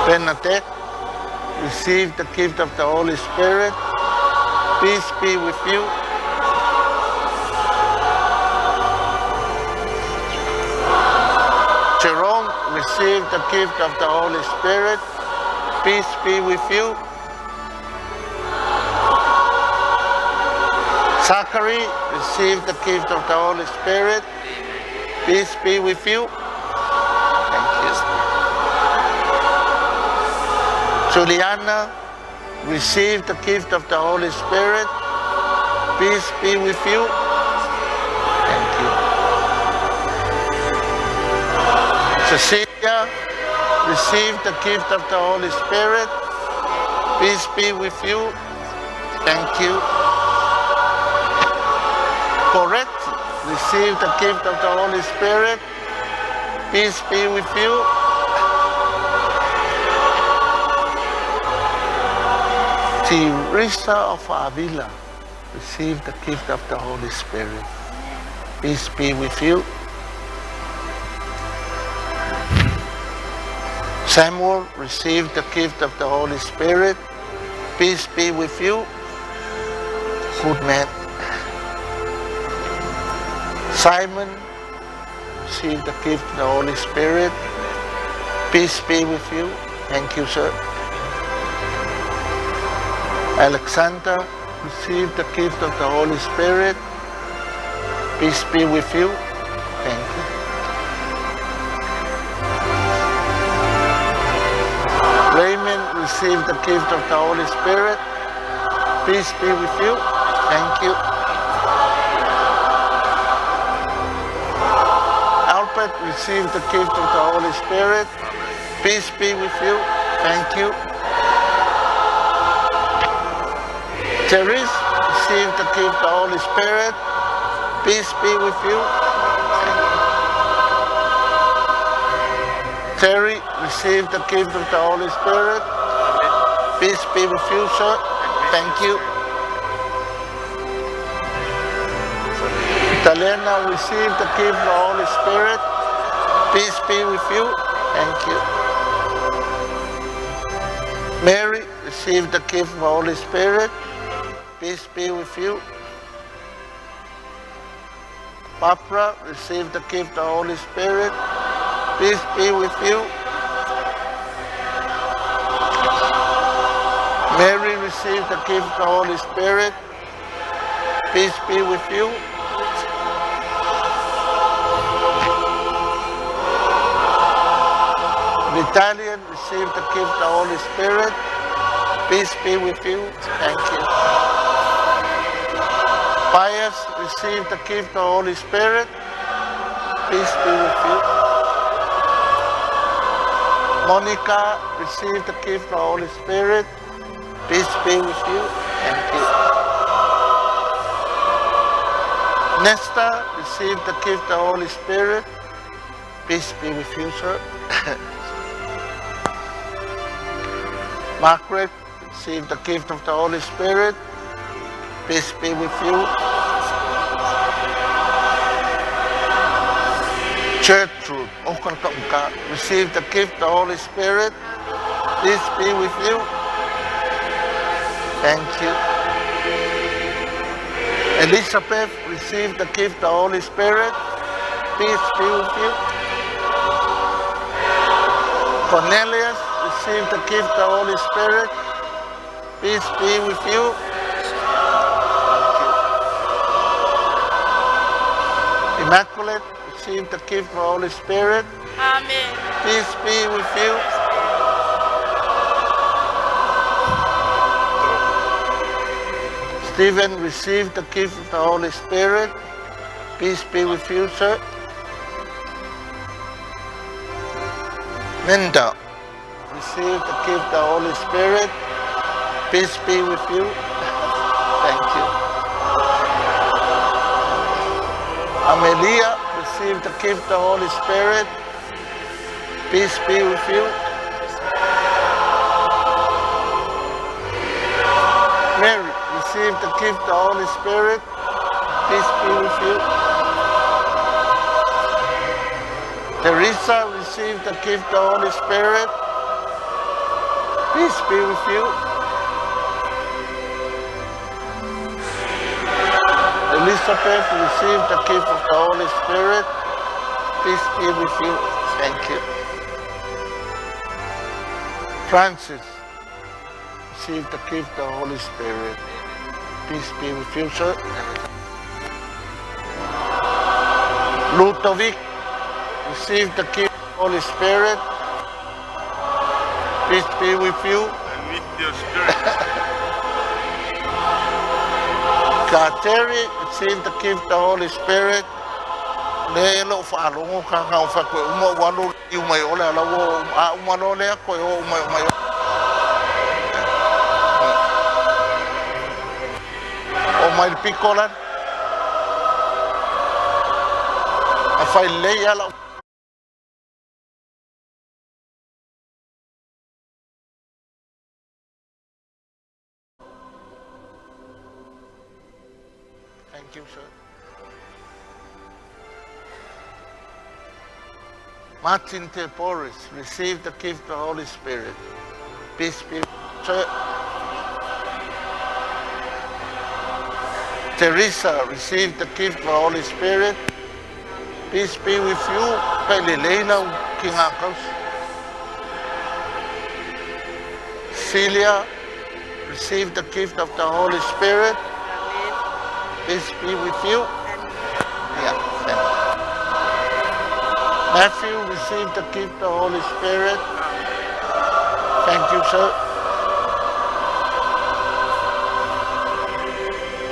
Bernadette, receive the gift of the Holy Spirit. Peace be with you. Jerome, receive the gift of the Holy Spirit. Peace be with you. Zachary, receive the gift of the Holy Spirit. Peace be with you. Thank you. Juliana, receive the gift of the Holy Spirit. Peace be with you. Thank you. Cecilia, receive the gift of the Holy Spirit. Peace be with you. Thank you. Correct, receive the gift of the Holy Spirit. Peace be with you. Teresa of Avila, receive the gift of the Holy Spirit. Peace be with you. Samuel, receive the gift of the Holy Spirit. Peace be with you. Good man. Simon, receive the gift of the Holy Spirit. Peace be with you. Thank you, sir. Alexander, receive the gift of the Holy Spirit. Peace be with you. Thank you. Raymond, receive the gift of the Holy Spirit. Peace be with you. Thank you. Albert, receive the gift of the Holy Spirit. Peace be with you. Thank you. Therese, receive the gift of the Holy Spirit. Peace be with you. Terry, receive the gift of the Holy Spirit. Peace be with you, sir. Thank you. Talena, receive the gift of the Holy Spirit. Peace be with you. Thank you. Mary, receive the gift of the Holy Spirit. Peace be with you. Barbara, receive the gift of the Holy Spirit. Peace be with you. Mary, receive the gift of the Holy Spirit. Peace be with you. Italian, receive the gift of the Holy Spirit. Peace be with you. Thank you. Pius, receive the gift of the Holy Spirit. Peace be with you. Monica, receive the gift of the Holy Spirit. Peace be with you. Thank you. Nesta, receive the gift of the Holy Spirit. Peace be with you, sir. Margaret, receive the gift of the Holy Spirit. Peace be with you. Gertrude, receive the gift of the Holy Spirit. Peace be with you. Thank you. Elizabeth, receive the gift of the Holy Spirit. Peace be with you. Cornelius, receive the gift of the Holy Spirit. Peace be with you. Immaculate, receive the gift of the Holy Spirit. Amen. Peace be with you. Stephen, receive the gift of the Holy Spirit. Peace be with you, sir. Linda, receive the gift of the Holy Spirit. Peace be with you. Thank you. Amelia, receive the gift of the Holy Spirit. Peace be with you. Mary, receive the gift of the Holy Spirit. Peace be with you. Teresa, receive the gift of the Holy Spirit. Peace be with you. Elizabeth, receive the gift of the Holy Spirit. Peace be with you. Thank you. Francis, receive the gift of the Holy Spirit. Peace be with you, sir. Ludovic, receive the gift of the Holy Spirit. Peace be with you. And with your spirit. Kateri, receive the gift of the Holy Spirit. Lelo whaalongo kanga o whakwe uma wano i umai ole ala o umano lea koe o umai. O mai pikolan. A whai lei ala. Thank you, sir. Martin T. Boris, receive the gift of the Holy Spirit. Peace be with you, sir. Teresa, receive the gift of the Holy Spirit. Peace be with you. Pelilena, King Uncles. Celia, receive the gift of the Holy Spirit. Peace be with you. Yeah, thank you. Matthew, receive the gift of the Holy Spirit. Thank you, sir.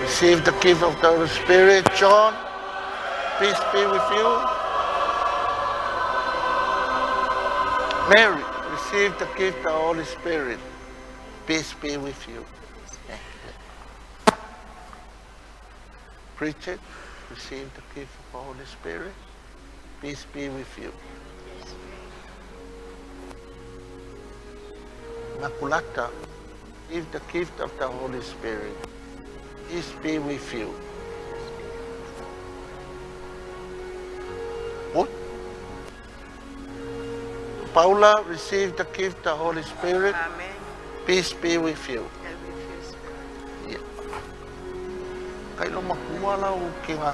Receive the gift of the Holy Spirit. John, peace be with you. Mary, receive the gift of the Holy Spirit. Peace be with you. Preacher, receive the gift of the Holy Spirit. Peace be with you. Maculata, receive the gift of the Holy Spirit. Peace be with you. What? Paula, receive the gift of the Holy Spirit. Amen. Peace be with you. And with your spirit. Kailo makuwala o kinga.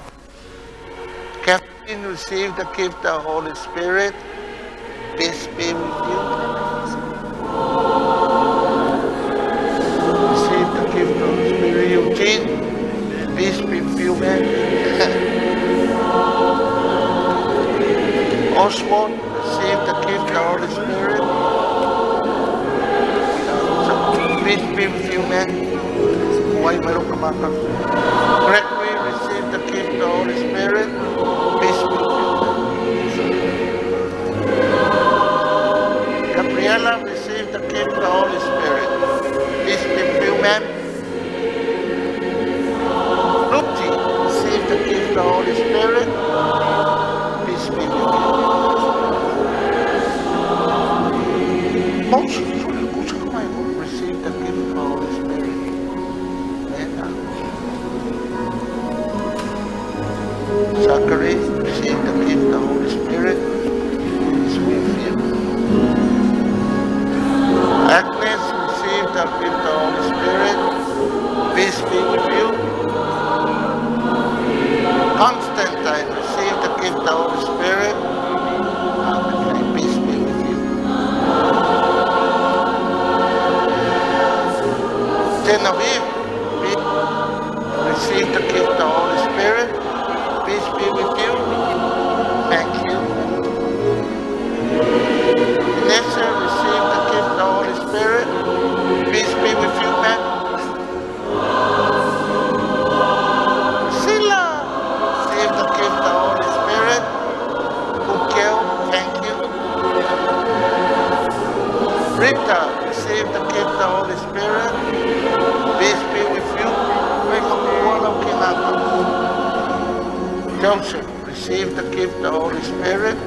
Catherine, receive the gift of the Holy Spirit. Peace be with you. Receive the gift of the Holy Spirit. Eugene, peace be with you, man. Oswald, receive the gift of the Holy Spirit. Peace be with you, man. Huwag mayroong kamakak. Gregory, receive the gift of the Holy Spirit. Peace be with you. Gabriela, receive the gift of the Holy Spirit. Peace be with you, man. Lucy, receive the gift of the Holy Spirit. Peace be with you. Moses, receive Zachary, receive the gift of the Holy Spirit. Peace be with you. Agnes, receive the gift of the Holy Spirit. Peace be with you. Constantine, receive the gift of the Holy Spirit. Peace be with you. Genevieve, receive the gift of the Holy Spirit. Peace be with you. Thank you. Vanessa, receive the gift of the Holy Spirit. Peace be with you, man. Priscilla, receive the gift of the Holy Spirit. Ukel, thank you. Rita, receive the gift of the Holy Spirit. Peace be with you. Joseph, receive the gift of the Holy Spirit.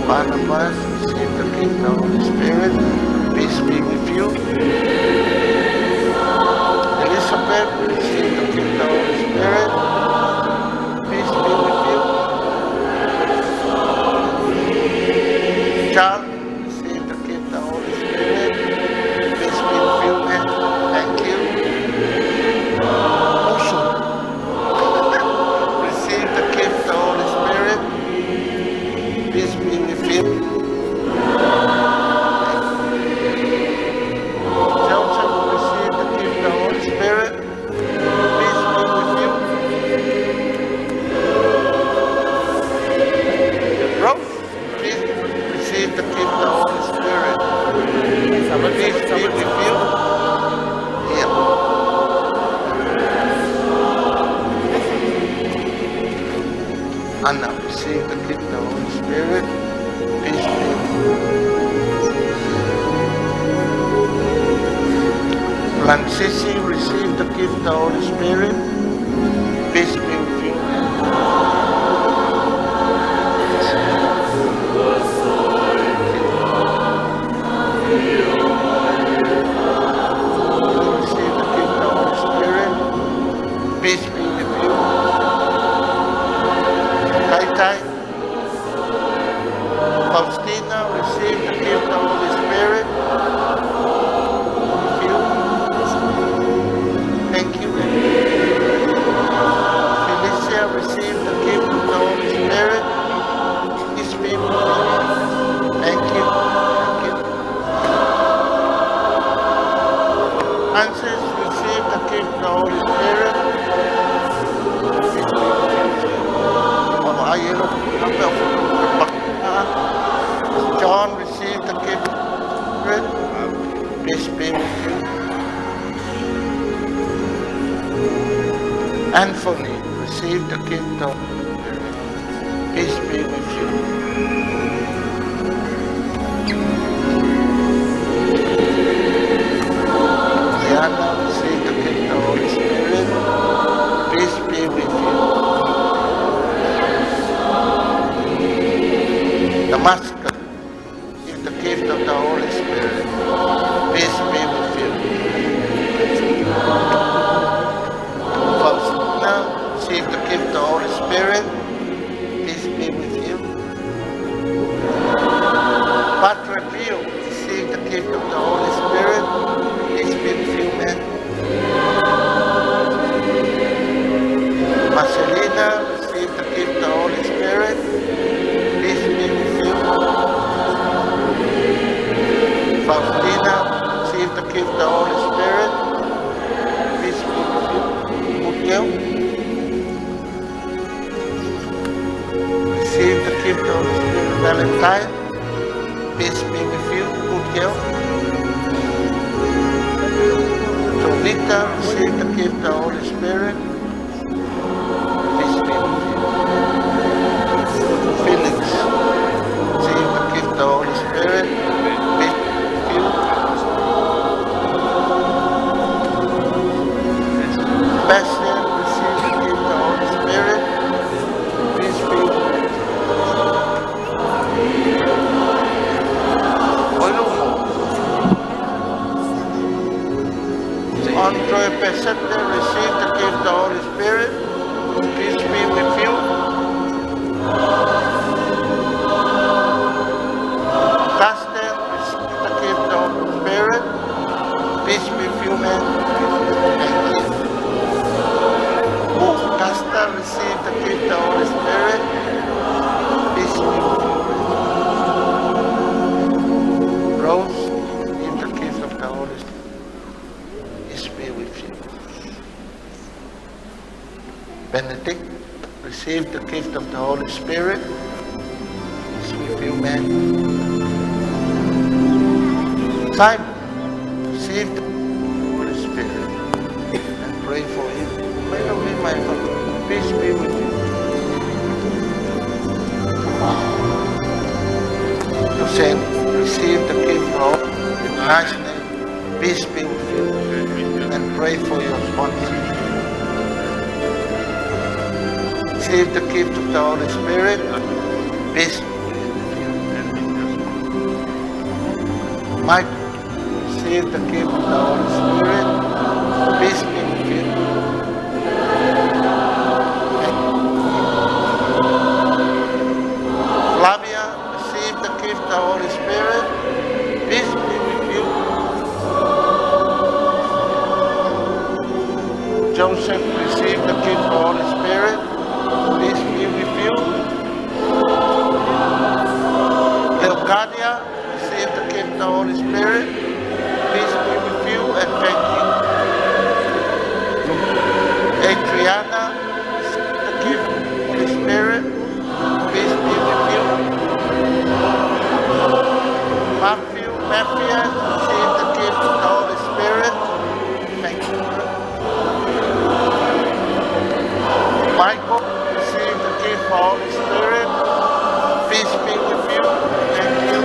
Barnabas, receive the gift of the Holy Spirit. Peace be with you. Elizabeth, receive the gift of the Holy Spirit. Peace be with you. John, receive the gift of the Holy Spirit. Peace be with you, man. Thank you. Also, receive the gift of the Holy Spirit. Peace be with you. Joseph, receive the gift of the Holy Spirit. Peace be with you. Rose, please receive the gift of the Holy Spirit. Peace be with you. Yeah. Anna, receive the gift of the Holy Spirit. Peace be with you. Francisi, receive the gift of the Holy Spirit. Peace be with you. Receive the gift of the Holy Spirit. Peace be with you. Tai Tai. Faustina, receive the gift of the Holy Spirit. With you. Thank you. Felicia, receive the gift of the Holy Spirit. Peace be with you. Thank you. Thank you. Francis, receive the gift of the Holy Spirit. Peace be with you. John, receive the gift of the Spirit. Peace be with you. Anthony, receive the gift of the Spirit. Peace be with you. Diana, receive the gift of the Holy Spirit. Peace be with you. Damascus, give the gift of the Holy Spirit. Peace be with you. Faustina, receive the gift of the Holy Spirit. Peace be with you. Padre Pio, receive the gift of the Holy Spirit. Peace be with you, man. Marcelina, receive the gift of the Holy Spirit. Peace be with you. Faustina, receive the gift of the Holy Spirit. Peace be with you. Muriel, receive the gift of the Holy Spirit. Valentine, peace be with you. Muriel. Jovita, receive the gift of the Holy Spirit. Peace be with you. Felix, receive the gift of the Holy Spirit. Peace be with you. Sebastian, receive the gift of the Holy Spirit. Peace be with you. Andre Pesente, receive the gift of the Holy Spirit. Peace be with you. Pastor, receive the gift of the Holy Spirit. Peace be with you, man. Thank you. Pastor, receive the gift of the Holy Spirit. Peace be with you. Rose, receive the gift of the Holy Spirit. Peace be with you. Benedict, receive the gift of the Holy Spirit. Peace be with you, man. Simon, receive the Holy Spirit and pray for him. Pray for me, my father. Peace be with you. Hussein, receive the gift of in Christ's name. Peace be with you. And pray for your sponsor. Receive the gift of the Holy Spirit. Peace be with you. Mike, receive the gift of the Holy Spirit. Peace be with you. Flavia, receive the gift of the Holy Spirit. Peace be with you. Joseph, receive the gift of the Holy Spirit. Peace be with you. Leocadia, receive the gift of the Holy Spirit. Peace be with you and thank you. Adriana, receive the gift of the Holy Spirit. Peace be with you. Matthew, Matthias, receive the gift of the Holy Spirit. Thank you. Michael, receive the gift of the Holy Spirit. Peace be with you. Thank you.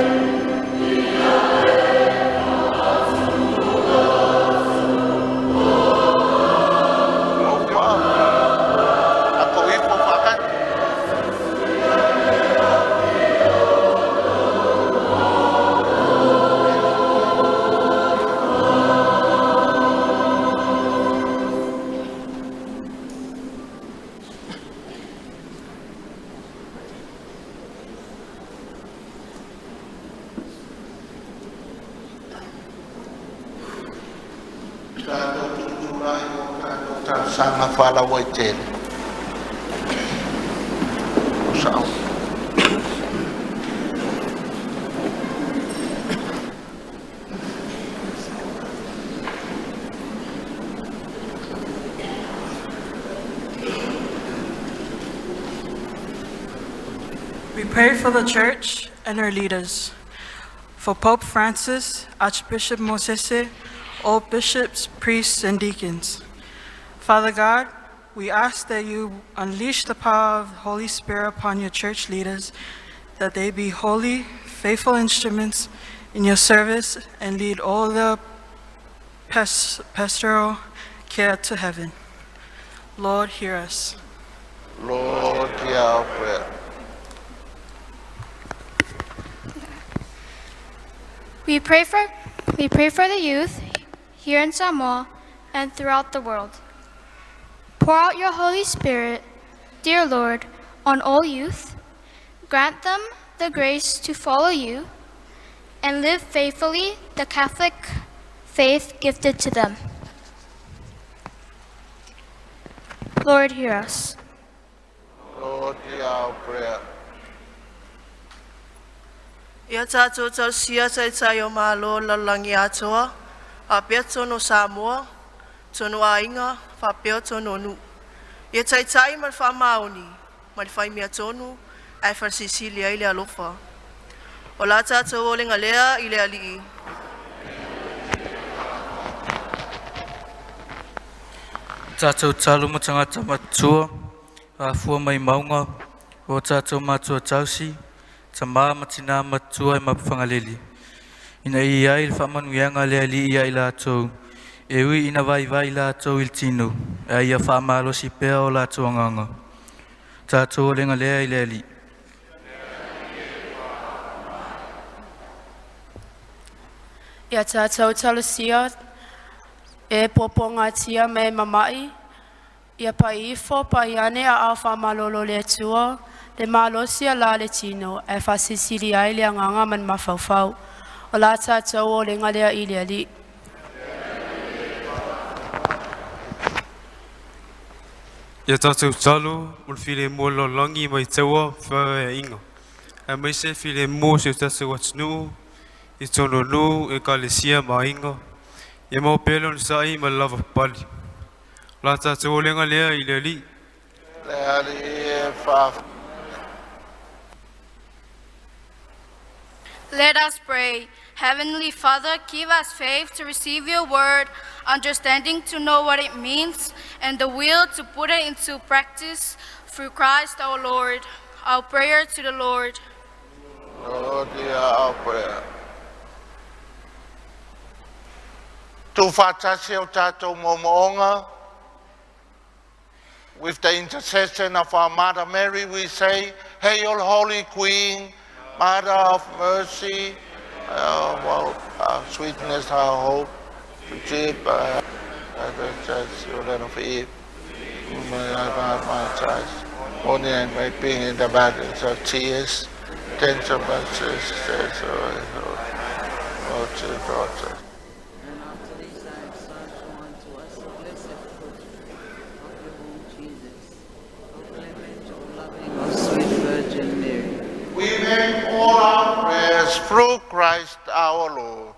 Sama fala waitel. Usau. We pray for the church and her leaders, for Pope Francis, Archbishop Mosese, all bishops, priests, and deacons. Father God, we ask that you unleash the power of the Holy Spirit upon your church leaders, that they be holy, faithful instruments in your service and lead all the pastoral care to heaven. Lord, hear us. Lord, hear our prayer. We pray for the youth here in Samoa and throughout the world. Pour out your Holy Spirit, dear Lord, on all youth. Grant them the grace to follow you and live faithfully the Catholic faith gifted to them. Lord, hear us. Lord, hear our prayer. Ia tātou tausia tai o mālo lalangi atoa, a pia tono Samoa, tono ainga, whapea tono nu. Ia tai mar whamaoni, mar whai mea tonu, ai wharsisilia i le alofa. O la tātou o lenga lea i le alii. Tātou talo mo tangata matua, a fua mai maunga, o tātou matua tausi, ta mā matina matua e mapwhangaleli. Ina i ai le whamanuianga le ali i ai lātou, e ui ina vai lātou il tino, e ia whamalosi pēr o lātou anganga. Tātou o lenga lea i le ali. Ia tātou talosia, e poponga tia me mamai, ia pa ifo pa iane a awha malolo le atua, le malosia la le tino, e fa sisili ai le anganga man mawhauwhau, o la tātou o le ngalea i le ali. Ia tātou talo, mul file mua lo langi mai taua whae inga. E mai se file mua se tātou atinu, I tono nu e kalesia ma inga. Ia mau pelo ni sai ma lava pali. La tātou o lenga lea I le ali. Le ali e wha. Let us pray. Heavenly Father, give us faith to receive your word, understanding to know what it means, and the will to put it into practice through Christ our Lord. Our prayer to the Lord. Lord, hear our prayer. Tu whātasi o tātou momoonga. With the intercession of our Mother Mary, we say, Hail, Holy Queen, Mother of Mercy, our sweetness, our hope, to keep the children of Eve, whom I have my child, only and my being in the badness of tears, tender mercies, O daughter. We make all our prayers through Christ our Lord.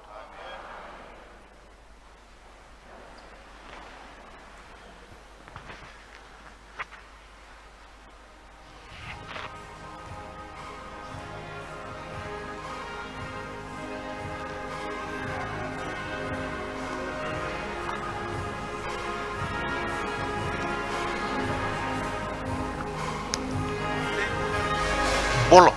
Bolo.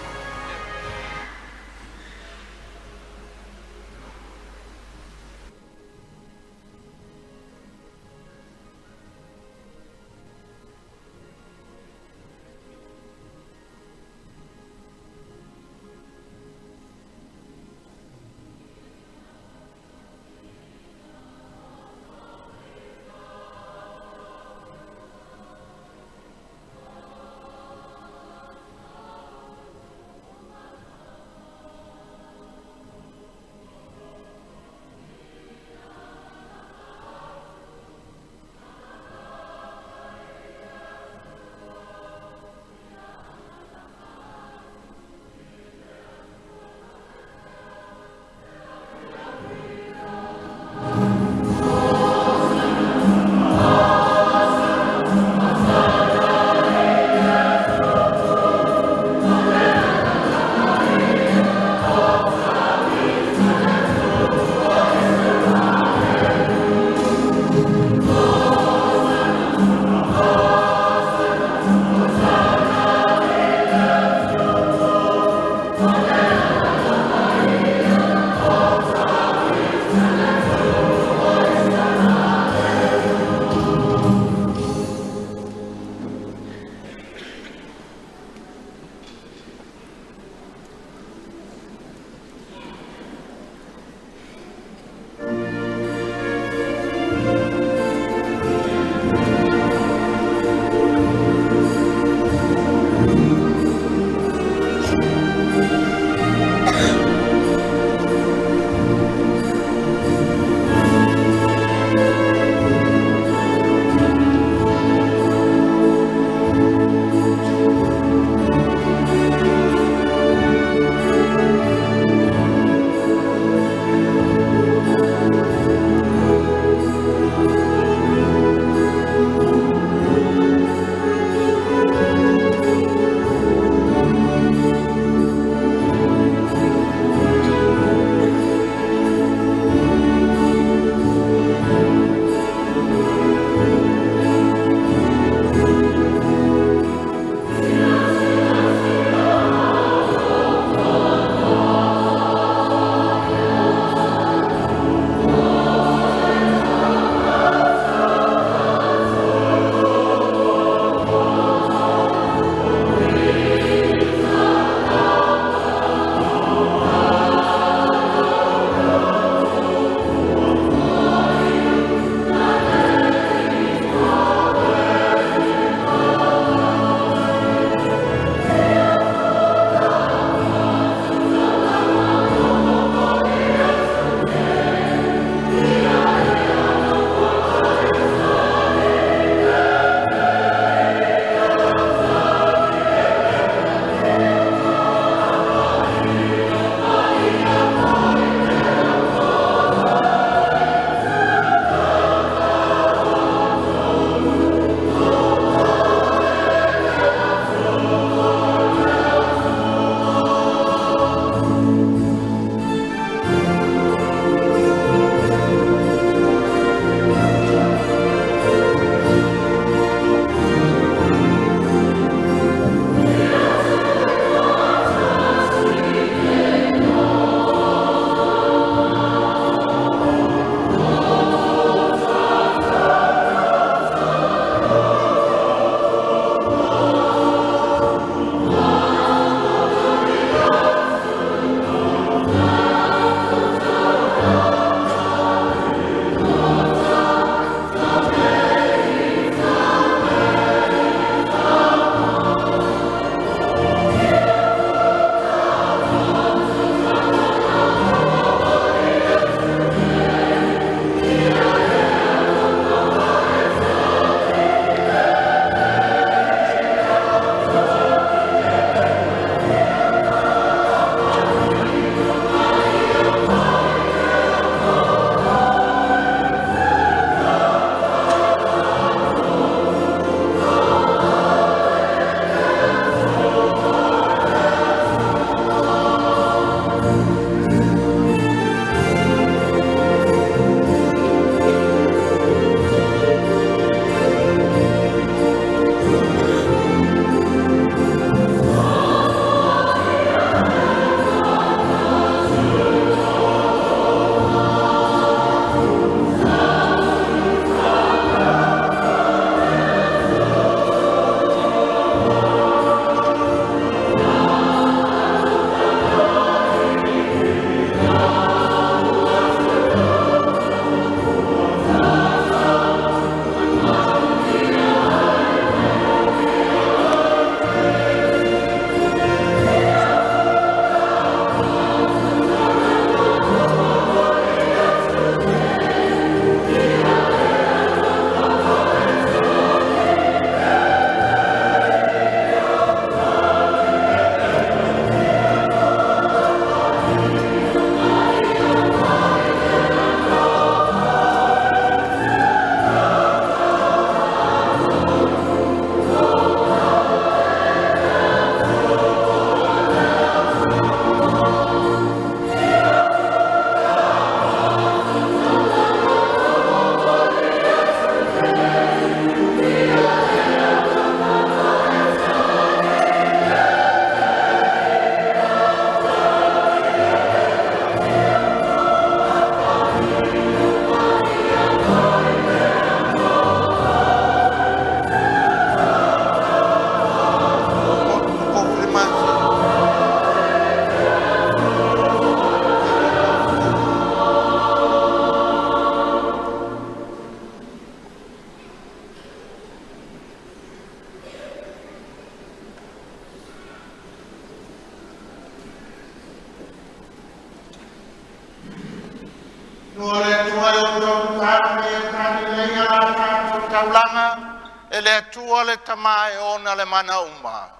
e le atua le tamae ona le mana uma.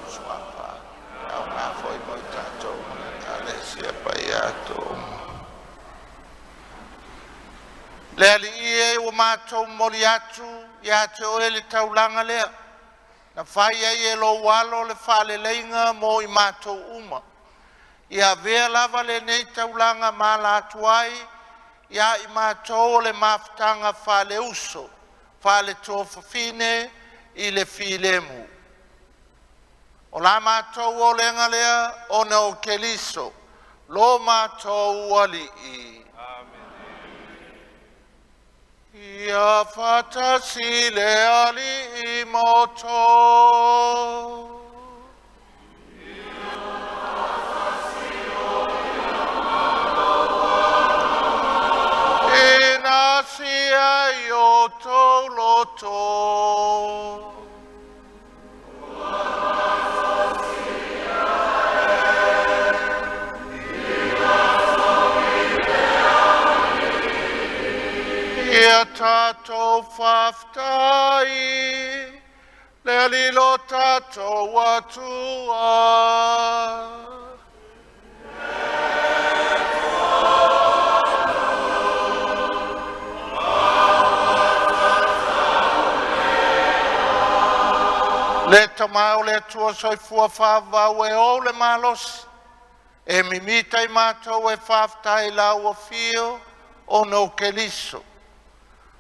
Suapa, au ngā foi mo tātou, ale sia pai ato. Le ali ie ua mātou mori atu, ia te oe le taulanga lea. Na whai ai e lo walo le whale leinga mo i mātou uma. Ia vea lava le nei taulanga mā la atuai, ia i mātou le mafutanga whale uso, whale tōwhawhine i le whilemu. O la mātou o lenga lea, o na o keliso, lo mātou wali i. Ia whatasi le ali i moto. E nasi ai o tō loto. Ia tātou whaftai, le alilo tātou atua. Le tamau le tua soifua whawau e o le malos, e mimita i mātou e whaftai lau o fio o no keliso.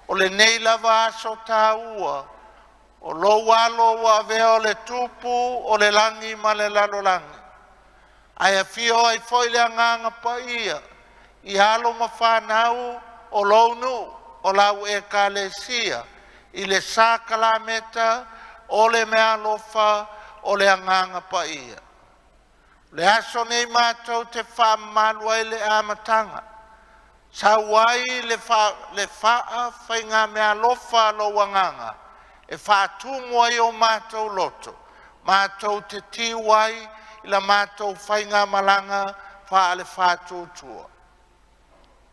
O le nei lava aso tāua, o lo walo wa vea o le tupu, o le langi ma le lalo langi. Ai a fio ai foi le anganga pa ia, i halo ma whanau o lounu, o lau e ka le sia, i le sākala meta, o le mea lofa, o le anganga pa ia. Le aso nei mātou te whamalua i le amatanga. Sa wai le faa whainga mea lofa lo wanganga, e faa tūmua i o mātou loto, mātou te tiwai i la mātou whainga malanga faa le faa tūtua.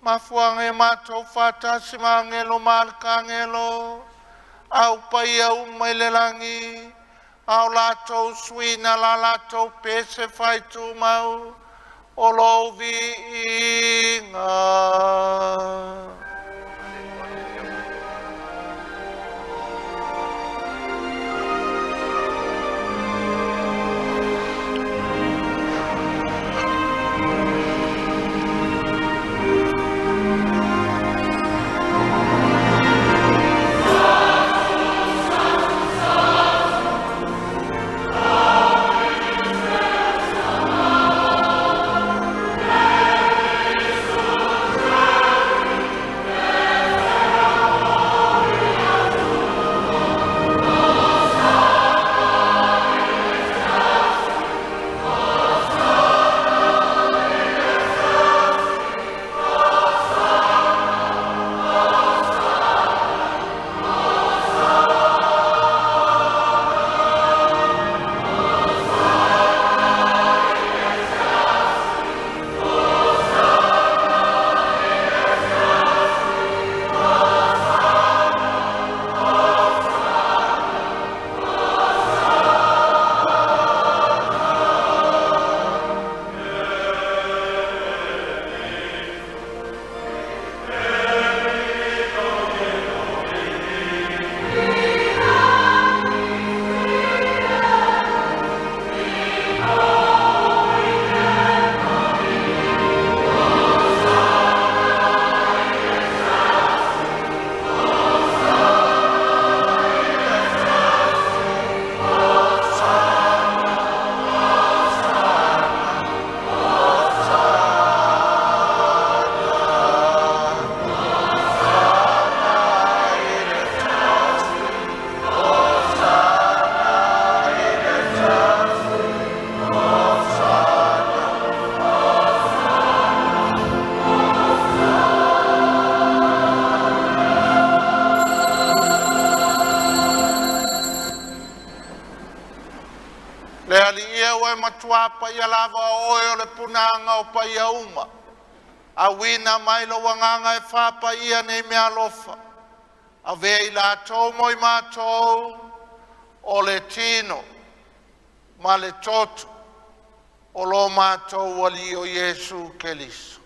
Mafuanga e mātou whātasi maangelo malkangelo, au pai au mai le langi, au lātou suina la lātou pese whai tūmau, o lo viinga. matua pa ia lava oe o le punanga o pa ia uma. A wina mai lo wanganga e whapa ia nei mea lofa. A vei la tau moi mātou o le tino ma le totu o lo mātou wali o Iesu Keliso.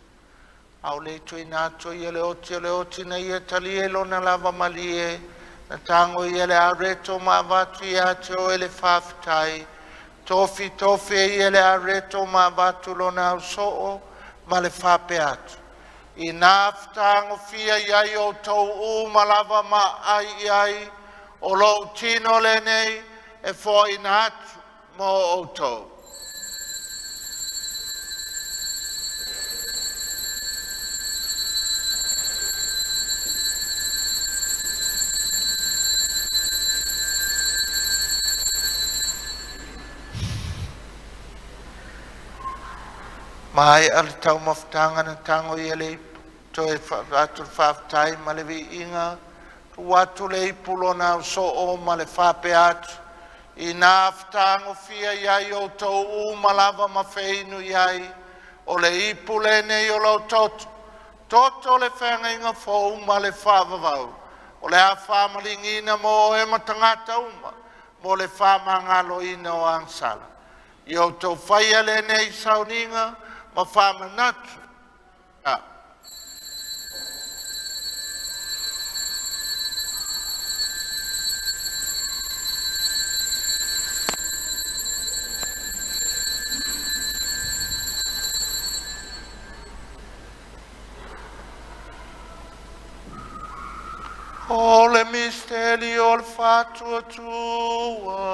Au le tui nātou ia le oti na ia tali e lona lava mali e na tango ia le areto ma vatu ia te o ele whawhitai. Tofi e ia le areto ma vatu lona au soo ma le whape atu. I nā whtango fia iai o tau u malava ma ai o lo tino le nei e fo i nātu mo o tau. Mai ali tau mawhtanga na tango i ele to e atu whawtai ma le vi inga tu watu le ipulo na so o ma le whape atu i nā whtango fia iai o tau u malava ma whainu iai o le ipule nei o lau toto le whenga inga fo ma le whawavau o le a whamalingina mo e matangata uma mo le whamangalo ina o ansala i o tau whaia le nei sauninga ma whamanatu. O le misteri o le fatua tua.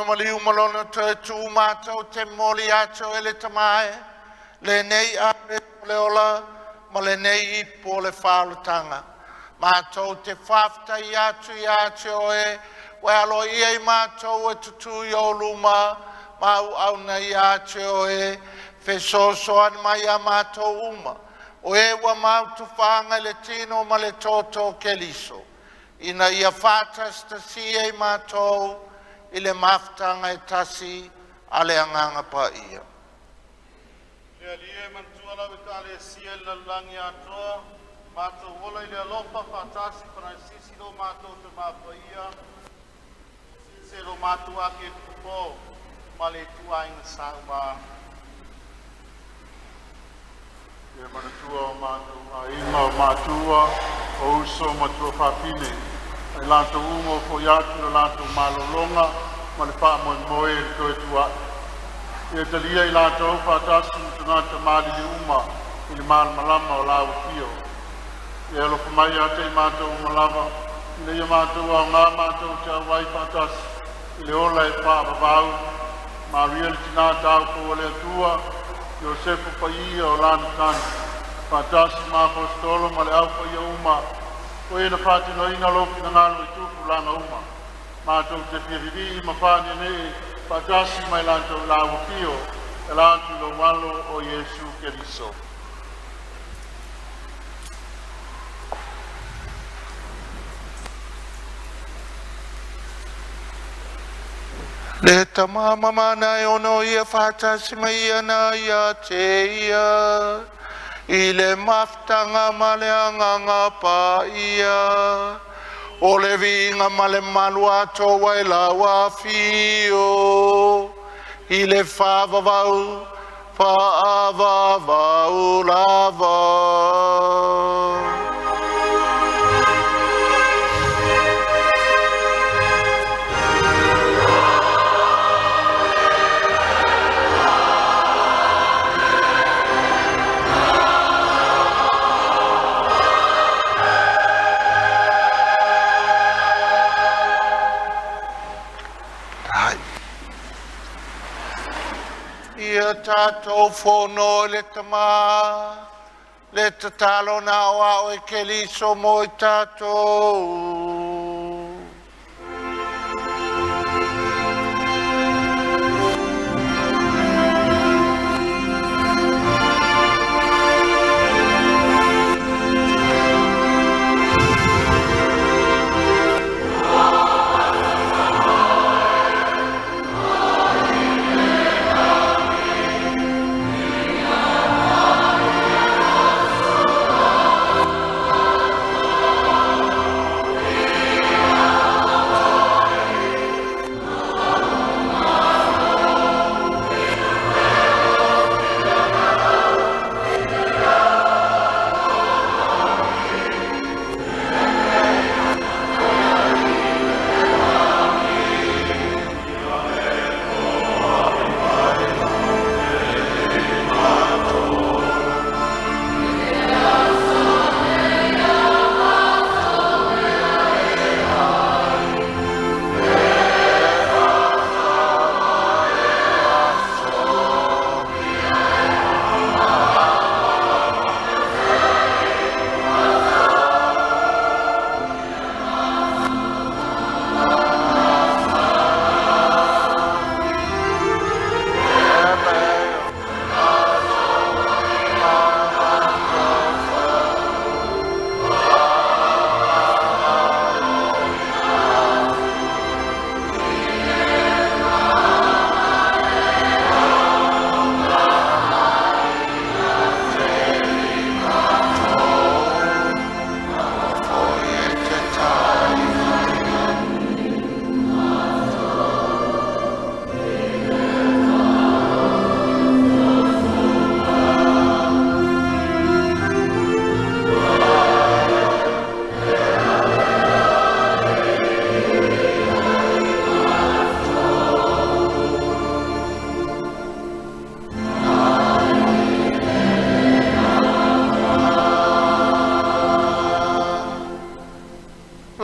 Maliu malona te tu mātou te moli ato ele tamae, le nei are le ola, ma le nei ipo le whaalutanga. Mātou te whafta i atu e, we alo ia i mātou e tutu i o luma, mau au na i atu e, fe soan mai a mātou uma. O e wa mau tu whanga le tino ma le toto Keliso. Ina ia whatas ta si e mātou, i le maftanga e tasi a le anganga pa ia. Le alie mantua la wita le sia la langi atoa, mātou wola i le alofa whatasi pana sisi lo mātou te mapa ia, se lo mātou ake kupo, ma le tuainga sauma. Le manatua o mātou a inga o mātua, o uso matua whapine, e lanto umo fo yatu le lanto malolonga ma le wha moe le toe tua. E talia i lanto au whatasi tunata mali li uma i le mal malama o lau tio. E alo kumai ate i mātou malava, i le ia mātou au ngā mātou te awai whatasi, i le ola e wha babau, ma ria le tinata au ko le atua, i o sepo pa ia o lana tani. Whatasi ma apostolo ma le au pa ia uma, o e na whāti no ina lopi na ngalo i tuku langa uma. Mātou te whiriri ma whāni nei whātasi mai lantou lawa pio e lantu lo malo o Iesu Keriso. Le tamama mana e ono ia whātasi mai ia na ia te ia. I le maftanga ma le anganga pa ia, o le vinga ma le malua toa e lawa fio, i le whavavau, whaavavau lava. ia tātou whono le tama, le tatalo na o e keliso mo i tātou.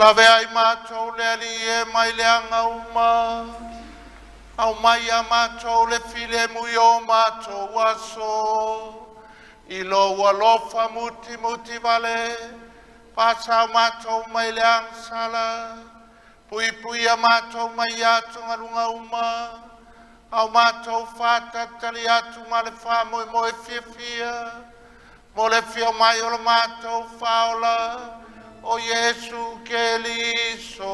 Lave ai mātou le ali e mai le anga uma. Au mai a mātou le file mui o mātou aso. I lo walofa muti muti vale. Pasa mātou mai le angsala. Pui pui a mātou mai atu ngalunga uma. Au mātou whata tali atu ma le wha moe moe fia fia. Mo le fia mai o le mātou whaola. O Jesu Keliso.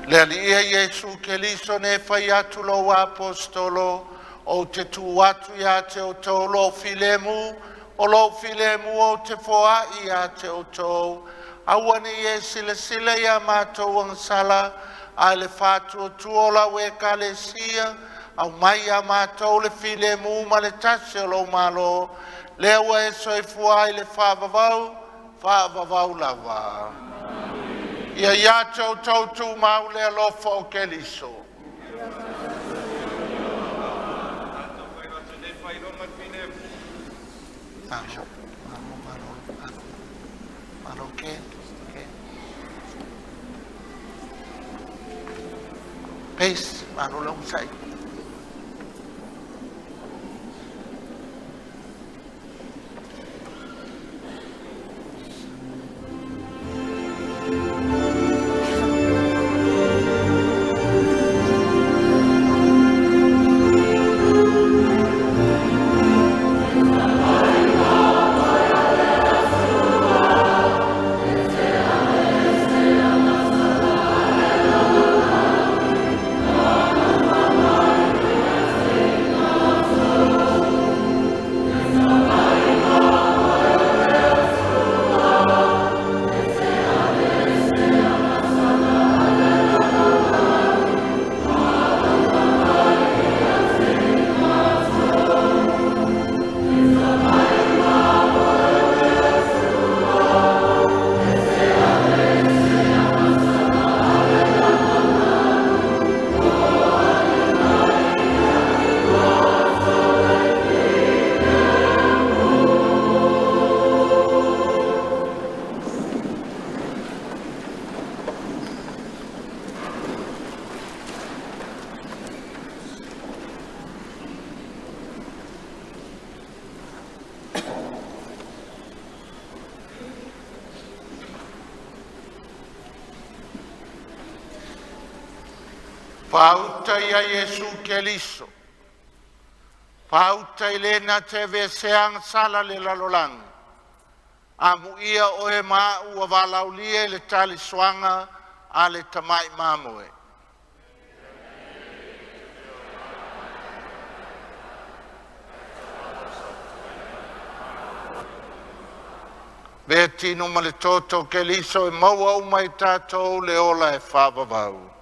Le alia Jesu Keliso ne fai atu lo apostolo o te tu atu ia te o tau lo filemu o lo filemu o te foa ia te o tau awani e sile sile ia mātou ang sala a le fatu o tuola we kalesia au mai a mātou le filemu ma le tase o lo malo le ua e soifua i le whaavavau lava. Ia ia tau tau tu mau le alofa o Keliso. Malo ke? Pes, malo lang sa'yo. Amen. Pauta ia Yesu Keliso. Pauta ilena te veseang sala le lalolang. Amu ia o e maa ua walaulie le tali swanga a le tamai mamoe. Bea tino ma le toto Keliso e maua umai tātou le ola e whāwawau.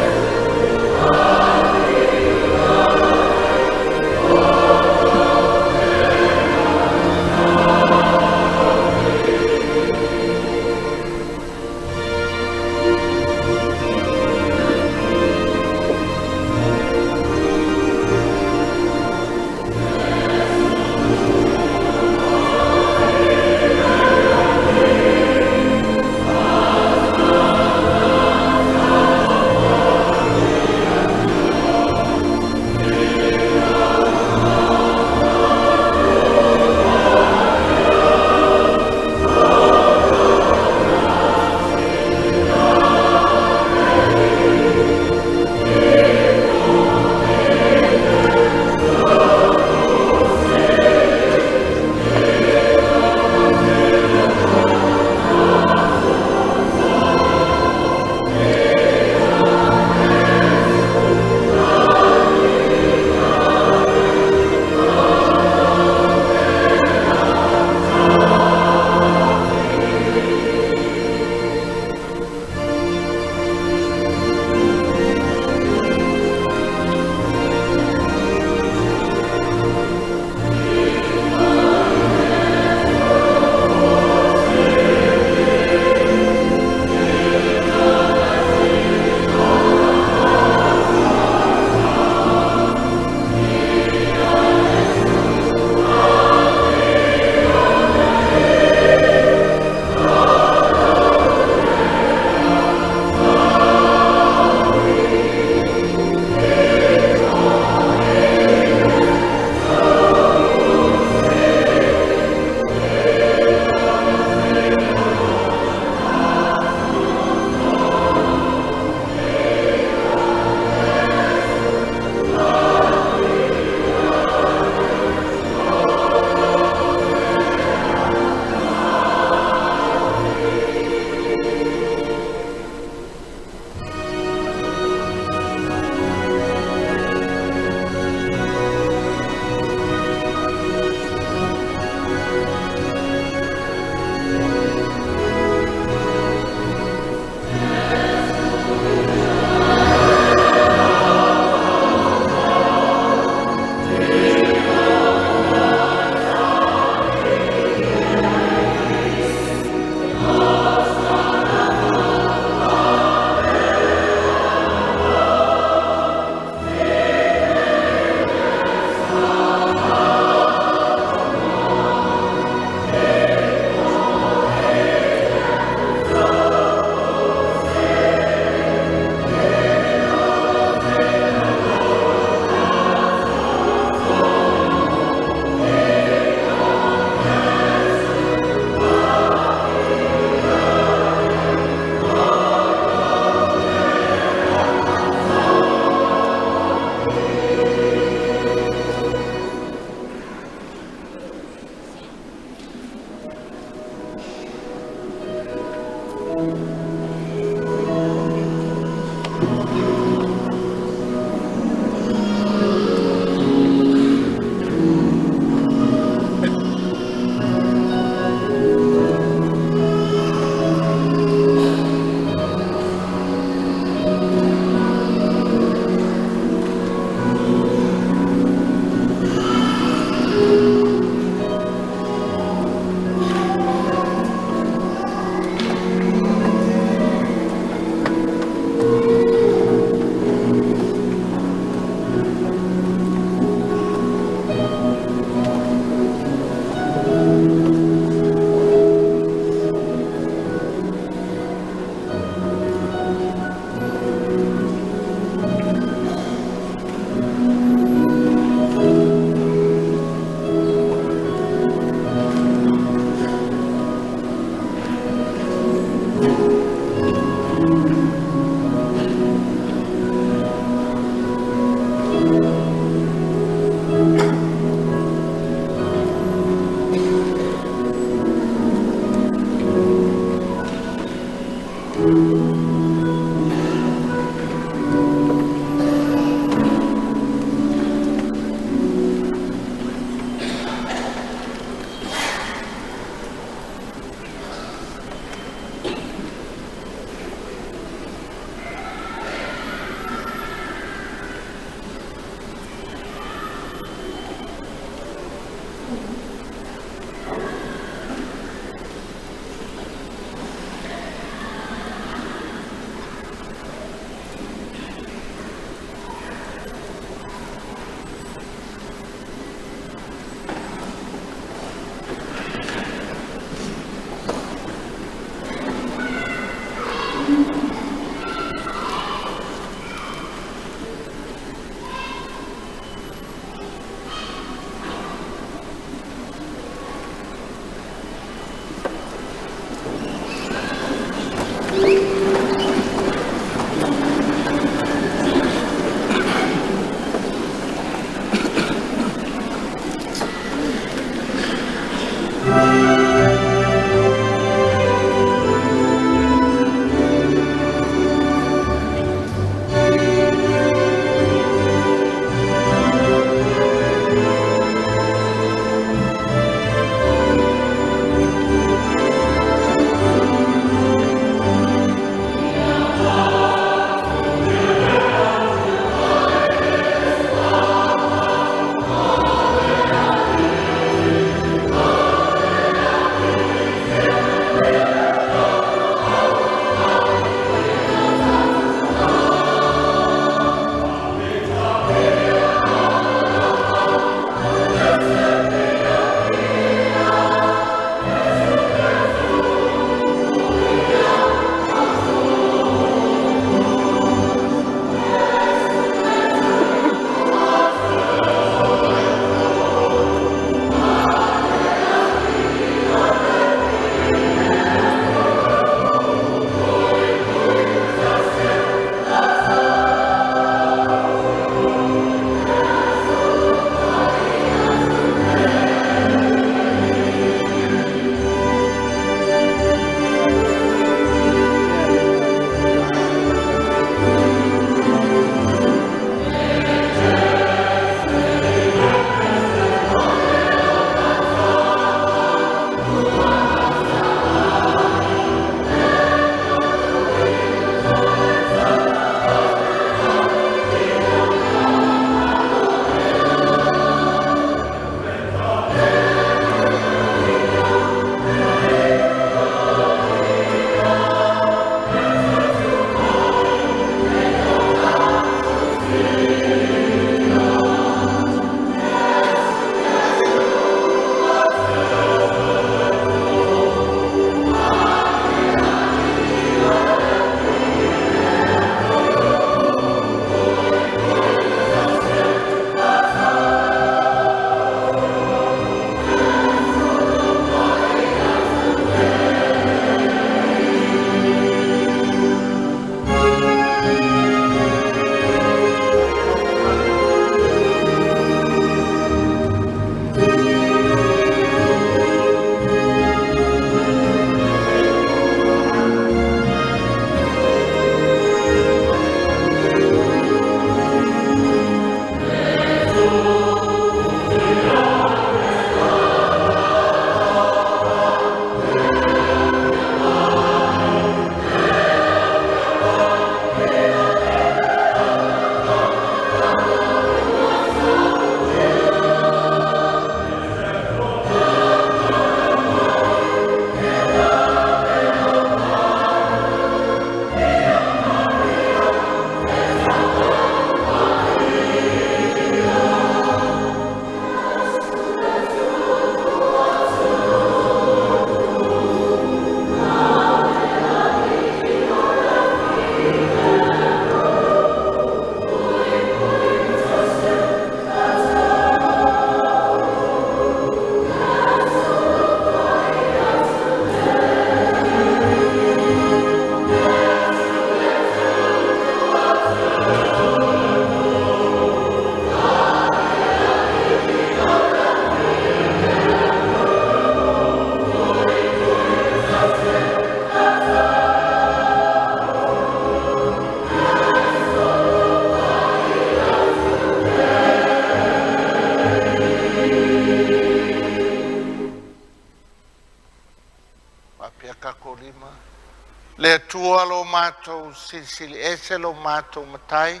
Le tua lo mātou sisili ese lo mātou matai,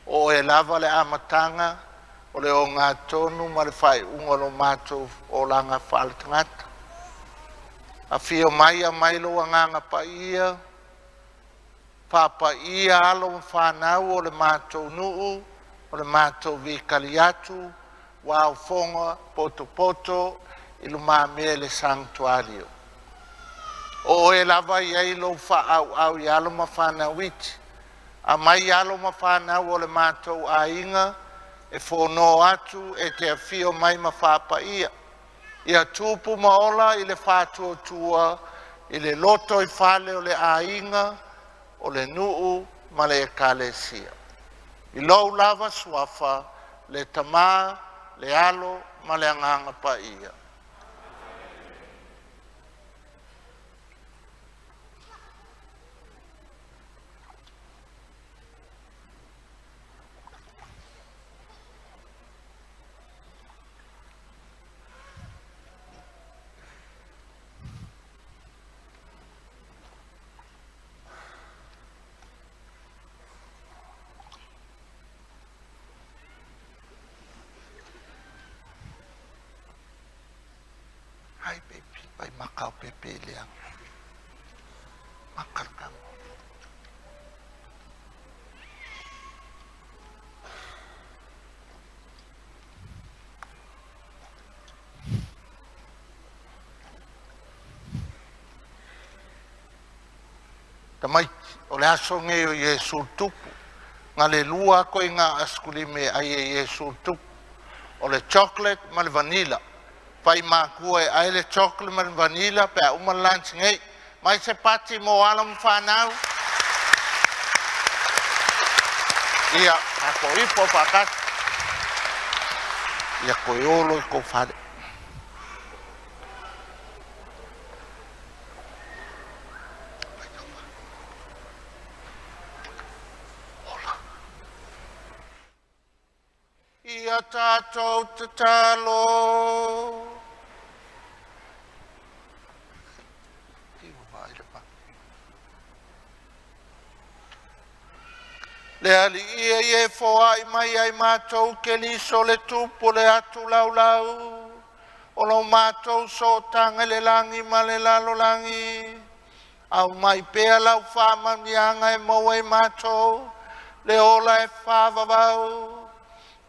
o e lava le amatanga, o le o ngā tonu ma le whai unga lo mātou o langa whaalatangata. A whio mai a mailo a nganga pa ia, papa ia alo whanau o le mātou nuu, o le mātou vikali atu, wao fonga, poto poto, ilu mā mea le sanctuario. O e lava i eilo whaau au i alo ma whanau iti. A mai alo ma whanau o le mātou a inga, e whono atu e te awhio mai ma whapa ia. Ia tūpu maola i le whātua tua, i le loto i whale o le a inga, o le nuu ma le ekalesia. I lou lava suafa, le tamā, le alo, ma le anganga pa ia. Hai baby, vai makau pepe liang. Makar kamu. Tamai, o le aso nge o Yesu tupu. Nga le lua koe nga askuli me ai Yesu tupu. O le chocolate ma le vanilla. Pai makua e aile chocolate man vanilla pe a uma lunch ngai. Mai se pati mo alam whanau. Ia, ako ipo pakat. Ia koe olo i ko whare. Ia tātou te talo. Le ali ia ie foai mai ai mātou ke liso le tupu le atu lau lau. O lau mātou so tanga le langi ma le lalo langi. Au mai pea lau whamanianga e mau e mātou. Le ola e whavavau.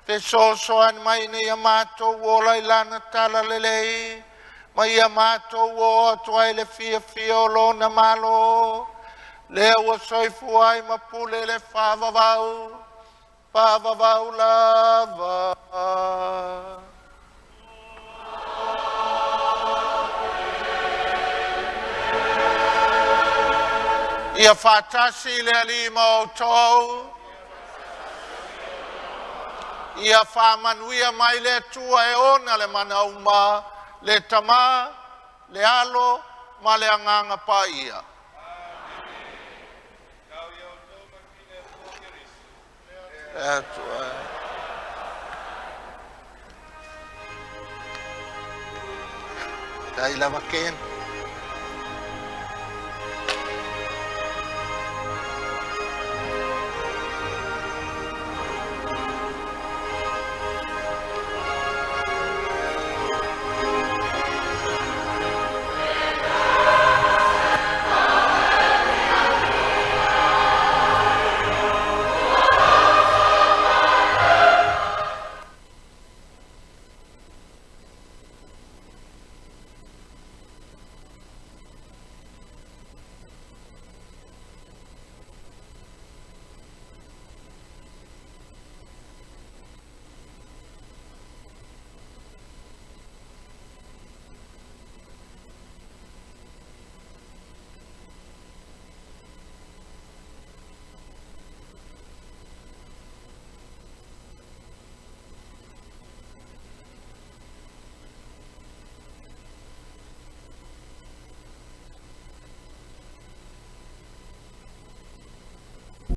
Te soso an mai ni a mātou ola i lana tala lelei. Mai a mātou o atua i le fia o lona malo. Lea ua soifu ai ma pule le whavavau. Whavavau lava. Ia whatasi le alima o tau. Ia whamanuia mai le tua e ona le mana uma, le tamā, le alo, ma le anganga pa ia. Dai lava ken.